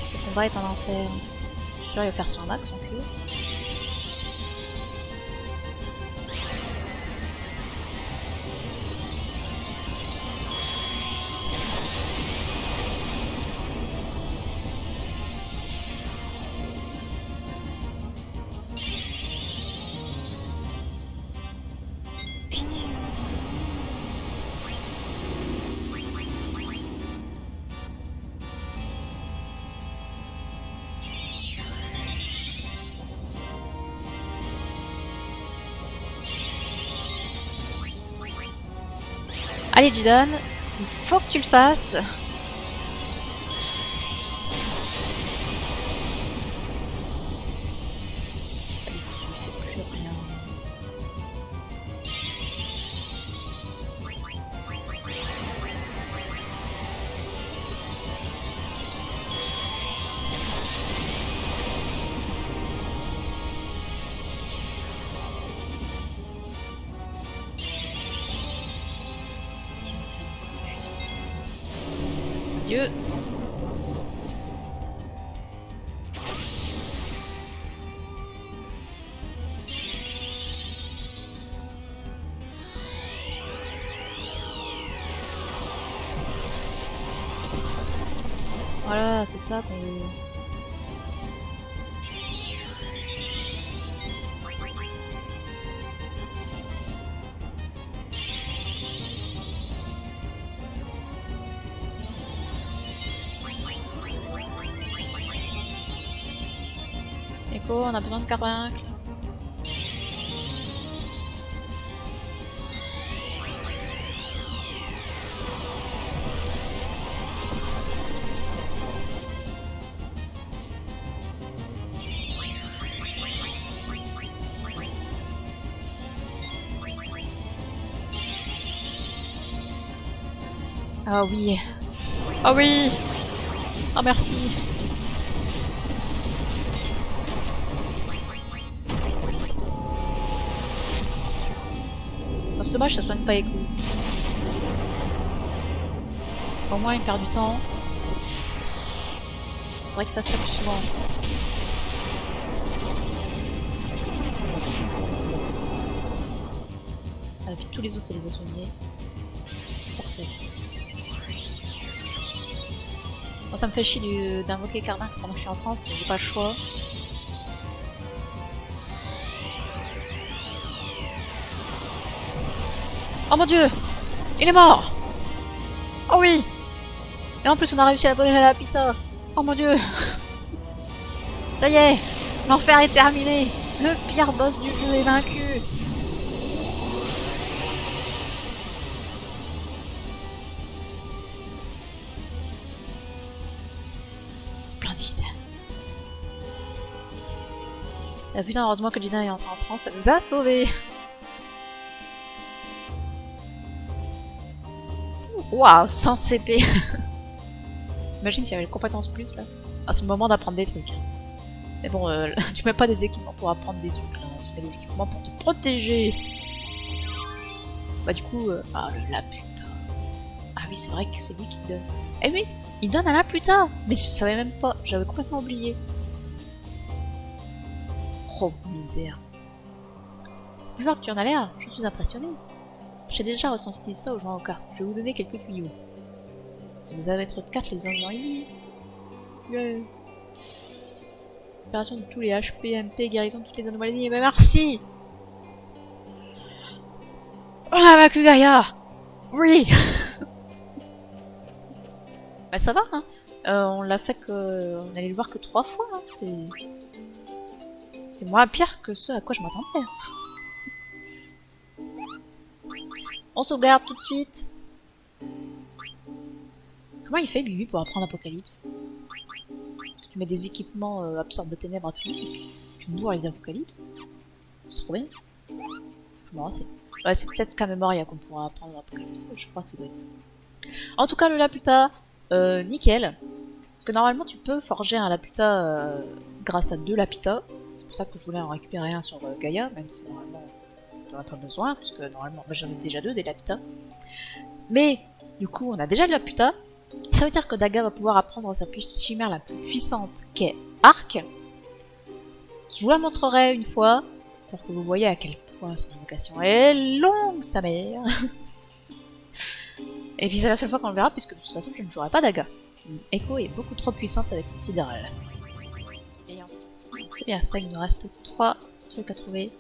Speaker 2: Ce combat est un enfer. Je suis sûr qu'il va faire son max en plus. Allez Jidan, il faut que tu le fasses. Ça lui fait plus rien. Dieu. Voilà, c'est ça qu'on veut. Echo, on a besoin de carbuncle. Ah oui. Ah oui. Ah merci. Bon, c'est dommage, ça soigne pas Echo. Au moins il perd du temps. Faudrait qu'il fasse ça plus souvent. Ah, puis tous les autres ça les a soignés. Parfait. Bon, ça me fait chier d'invoquer Carbuncle pendant que je suis en transe, mais j'ai pas le choix. Oh mon dieu! Il est mort! Oh oui! Et en plus on a réussi à voler la lapita! Oh mon dieu! Ça y est! L'enfer est terminé! Le pire boss du jeu est vaincu! Splendide! Ah putain, heureusement que Gina est entrée en transe, ça nous a sauvés! Waouh, 100 CP. Imagine s'il y avait le compétence plus là. Ah, c'est le moment d'apprendre des trucs. Mais bon, tu mets pas des équipements pour apprendre des trucs là. Tu mets des équipements pour te protéger. Bah du coup, ah la putain. Ah oui, c'est vrai que c'est lui qui donne. Eh oui, il donne à la putain. Mais je savais même pas, j'avais complètement oublié. Oh misère. Plus fort que tu en as l'air, je suis impressionnée. J'ai déjà ressenti ça aux joueurs au cartes. Je vais vous donner quelques tuyaux. Si vous avez trop de cartes, les envoie easy. Yeah. Opération de tous les HP, MP, guérison de toutes les anomalies. Mais merci. Oh la Makugaya. Oui. Bah ça va, hein. On l'a fait que... On allait le voir que 3 fois, hein. C'est moins pire que ce à quoi je m'attendais. On sauvegarde tout de suite. Comment il fait, Bibi, pour apprendre Apocalypse? Tu mets des équipements absorbe de ténèbres à tout, et puis tu bourres les apocalypses. C'est trop bien. Faut que je me renseigne. Ouais, c'est peut-être qu'à Memoria qu'on pourra apprendre Apocalypse. Je crois que ça doit être ça. En tout cas, le Laputa, nickel. Parce que normalement, tu peux forger un Laputa grâce à 2 Lapita. C'est pour ça que je voulais en récupérer un sur Gaïa, même si normalement, t'en as pas besoin, puisque normalement, moi, j'en ai déjà 2 des Lapita. Mais, du coup, on a déjà le Laputa. Ça veut dire que Daga va pouvoir apprendre sa chimère la plus puissante, qu'est Arc. Je vous la montrerai une fois, pour que vous voyez à quel point son invocation est longue, sa mère. Et puis c'est la seule fois qu'on le verra, puisque de toute façon je ne jouerai pas Daga. Echo est beaucoup trop puissante avec ce sidéral. C'est bien, ça il nous reste 3 trucs à trouver.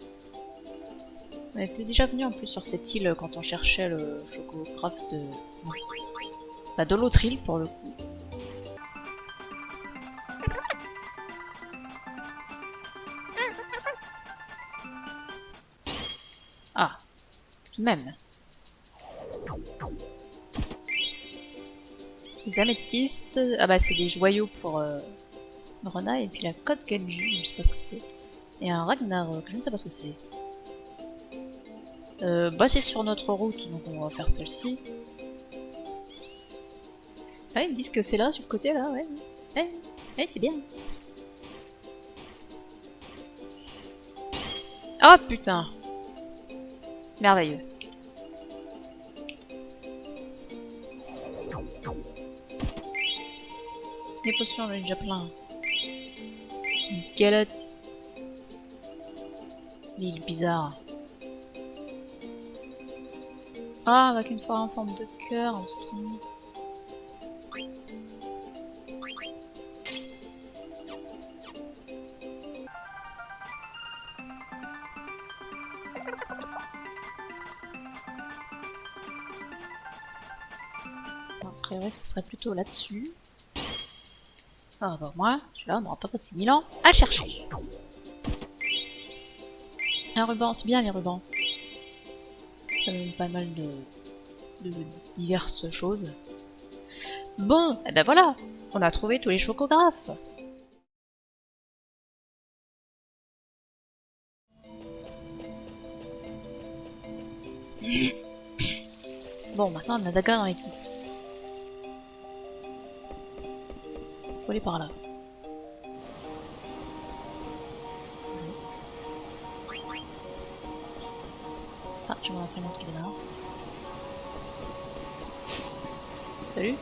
Speaker 2: On était déjà venu en plus sur cette île quand on cherchait le chocographe de... Mince. Bah, de l'autre île pour le coup. Ah, tout de même. Les améthystes, ah bah c'est des joyaux pour Rona, et puis la Code Genji, je sais pas ce que c'est. Et un Ragnarok, je ne sais pas ce que c'est. Bah c'est sur notre route, donc on va faire celle-ci. Ah, ils me disent que c'est là, sur le côté, là, ouais. Ouais, c'est bien. Oh, putain. Merveilleux. Les potions, j'en ai déjà plein. Une galotte. L'île bizarre. Ah, avec une forêt en forme de cœur, un string. A priori, ce serait plutôt là-dessus. Ah bah moi, celui-là, on n'aura pas passé 1000 ans à chercher. Un ruban, c'est bien les rubans. Ça donne pas mal de diverses choses. Bon, et ben voilà, on a trouvé tous les chocographes. Bon, maintenant on a Daga dans l'équipe. Faut aller par là. Ah, j'ai mon imprimante qui démarre. Salut.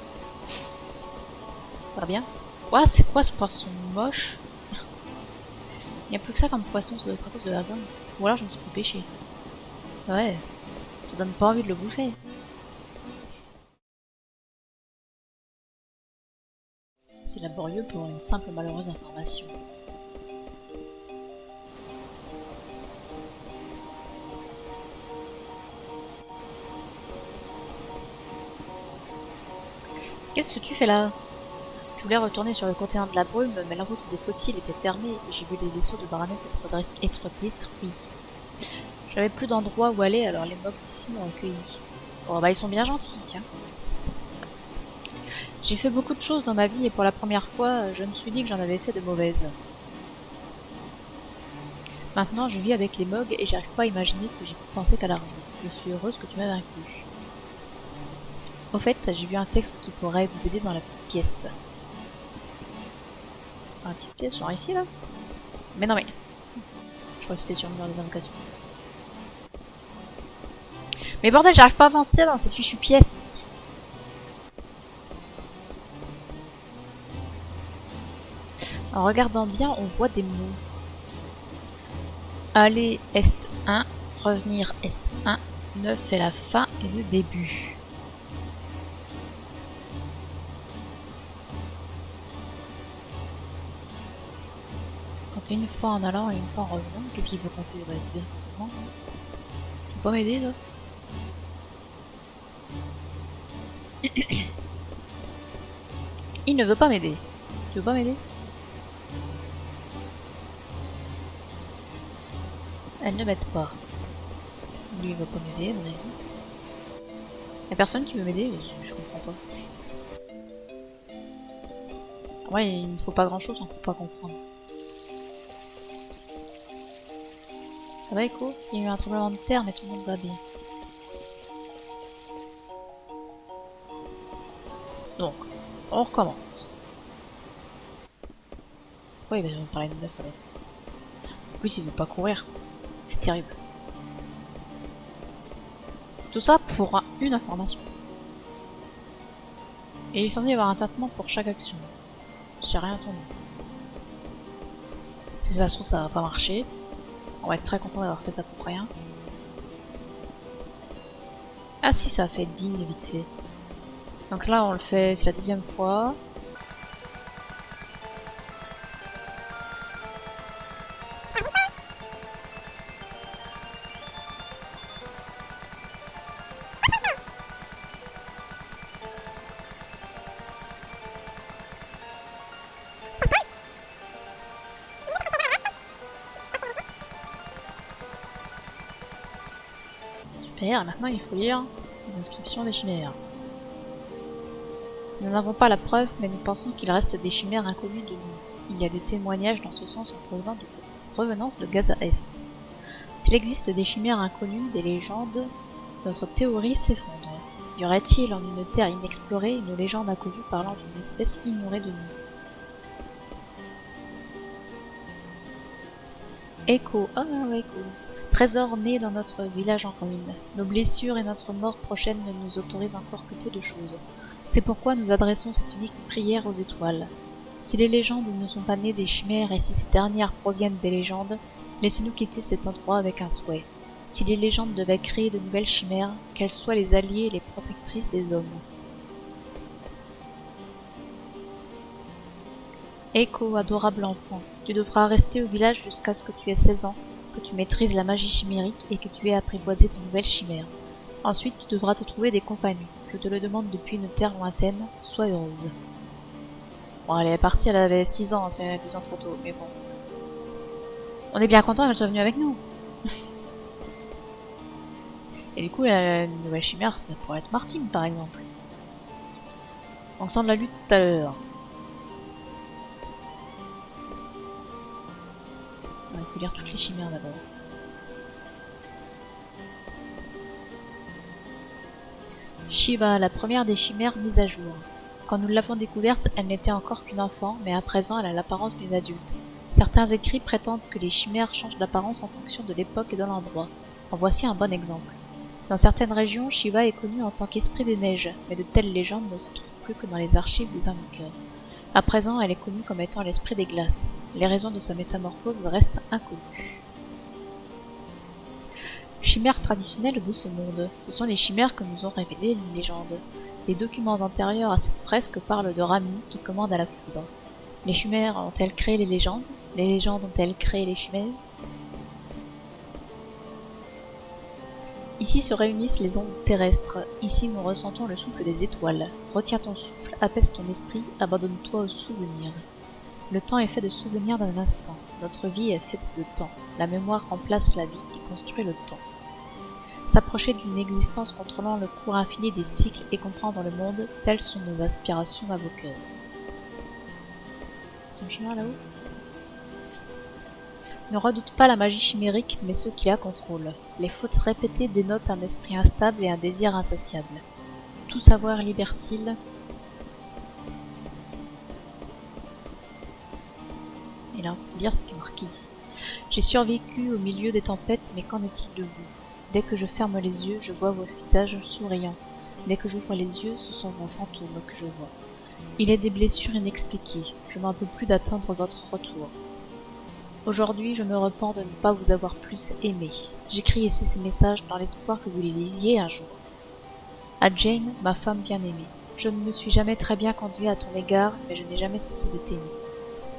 Speaker 2: Ça va bien? Ouah, c'est quoi ce poisson moche? Il n'y a plus que ça comme poisson, ça doit être à cause de la gomme. Ou alors je ne sais plus pêcher. Ouais, ça donne pas envie de le bouffer. C'est laborieux pour une simple malheureuse information. Qu'est-ce que tu fais là? Je voulais retourner sur le continent de la brume, mais la route des fossiles était fermée et j'ai vu les vaisseaux de Baraneth être détruits. J'avais plus d'endroit où aller, alors les mocs d'ici m'ont accueilli. Bon bah ils sont bien gentils, tiens. J'ai fait beaucoup de choses dans ma vie et pour la première fois, je me suis dit que j'en avais fait de mauvaises. Maintenant, je vis avec les mogs et j'arrive pas à imaginer que j'ai pu penser qu'à l'argent. Je suis heureuse que tu m'as vaincu. Au fait, j'ai vu un texte qui pourrait vous aider dans la petite pièce. Dans la petite pièce, genre ici là? Mais non mais... Je crois que c'était sur le mur des invocations. Mais bordel, j'arrive pas à avancer dans cette fichue pièce. En regardant bien, on voit des mots. Aller est 1, revenir est 1, 9 est la fin et le début. Compter une fois en allant et une fois en revenant. Qu'est-ce qu'il faut compter? Bah, c'est bien forcément. Tu peux pas m'aider toi? Il ne veut pas m'aider. Tu veux pas m'aider? Elle ne m'aide pas. Lui il va pas m'aider, mais... Y'a personne qui veut m'aider, je comprends pas. Ouais, il me faut pas grand chose pour pas comprendre. Ça va Echo? Il y a eu un tremblement de terre, mais tout le monde va bien. Donc, on recommence. Pourquoi il va me parler de 9 alors? En plus, il veut pas courir. C'est terrible. Tout ça pour une information. Et il est censé y avoir un traitement pour chaque action. J'ai rien entendu. Si ça se trouve, ça va pas marcher. On va être très content d'avoir fait ça pour rien. Ah si, ça a fait 10 000 vite fait. Donc là, on le fait, c'est la deuxième fois. Super, maintenant il faut lire les inscriptions des chimères. Nous n'en avons pas la preuve, mais nous pensons qu'il reste des chimères inconnues de nous. Il y a des témoignages dans ce sens en provenance de Gaza Est. S'il existe des chimères inconnues, des légendes, notre théorie s'effondre. Y aurait-il en une terre inexplorée une légende inconnue parlant d'une espèce ignorée de nous? Echo, oh Echo. Trésor né dans notre village en ruine. Nos blessures et notre mort prochaine ne nous autorisent encore que peu de choses. C'est pourquoi nous adressons cette unique prière aux étoiles. Si les légendes ne sont pas nées des chimères et si ces dernières proviennent des légendes, laissez-nous quitter cet endroit avec un souhait. Si les légendes devaient créer de nouvelles chimères, qu'elles soient les alliées et les protectrices des hommes. Echo, adorable enfant, tu devras rester au village jusqu'à ce que tu aies 16 ans, que tu maîtrises la magie chimérique et que tu aies apprivoisé de nouvelles chimères. Ensuite, tu devras te trouver des compagnons. Je te le demande depuis une terre lointaine, sois heureuse. Bon, elle est partie, elle avait 6 ans, c'est 10 ans trop tôt, mais bon. On est bien content qu'elle soit venue avec nous. Et du coup, une nouvelle chimère, ça pourrait être Martine, par exemple. On sent de la lutte tout à l'heure. Il faut lire toutes les chimères d'abord. Shiva, la première des chimères mise à jour. Quand nous l'avons découverte, elle n'était encore qu'une enfant, mais à présent elle a l'apparence d'une adulte. Certains écrits prétendent que les chimères changent d'apparence en fonction de l'époque et de l'endroit. En voici un bon exemple. Dans certaines régions, Shiva est connu en tant qu'esprit des neiges, mais de telles légendes ne se trouvent plus que dans les archives des invoqueurs. À présent, elle est connue comme étant l'esprit des glaces. Les raisons de sa métamorphose restent inconnues. Chimères traditionnelles de ce monde, ce sont les chimères que nous ont révélées les légendes. Des documents antérieurs à cette fresque parlent de Ramu qui commande à la foudre. Les chimères ont-elles créé les légendes? Les légendes ont-elles créé les chimères? Ici se réunissent les ondes terrestres, ici nous ressentons le souffle des étoiles. Retiens ton souffle, apaise ton esprit, abandonne-toi aux souvenirs. Le temps est fait de souvenirs d'un instant, notre vie est faite de temps, la mémoire remplace la vie et construit le temps. S'approcher d'une existence contrôlant le cours infini des cycles et comprendre le monde, telles sont nos aspirations à vos cœurs. C'est une chimère là-haut? Ne redoute pas la magie chimérique, mais ceux qui la contrôlent. Les fautes répétées dénotent un esprit instable et un désir insatiable. Tout savoir libère-t-il? Et là, on peut lire ce qui est marqué ici. J'ai survécu au milieu des tempêtes, mais qu'en est-il de vous? Dès que je ferme les yeux, je vois vos visages souriants. Dès que j'ouvre les yeux, ce sont vos fantômes que je vois. Il est des blessures inexpliquées. Je n'en peux plus d'attendre votre retour. Aujourd'hui, je me repens de ne pas vous avoir plus aimé. J'écris ici ces messages dans l'espoir que vous les lisiez un jour. À Jane, ma femme bien-aimée. Je ne me suis jamais très bien conduit à ton égard, mais je n'ai jamais cessé de t'aimer.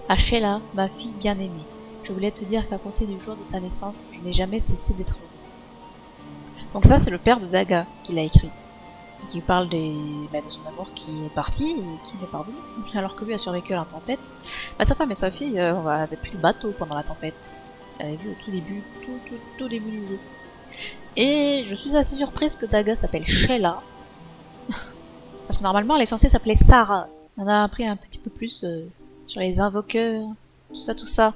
Speaker 2: À Sheila, ma fille bien-aimée. Je voulais te dire qu'à compter du jour de ta naissance, je n'ai jamais cessé d'être heureux. Donc ça, c'est le père de Daga qui l'a écrit. Qui parle de son amour qui est parti et qui n'est pas revenu, alors que lui a survécu à la tempête. Sa femme et sa fille avaient pris le bateau pendant la tempête. Elle avait vu au tout début du jeu. Et je suis assez surprise que Daga s'appelle Sheila. Parce que normalement elle est censée s'appeler Sarah. On a appris un petit peu plus sur les invoqueurs, tout ça.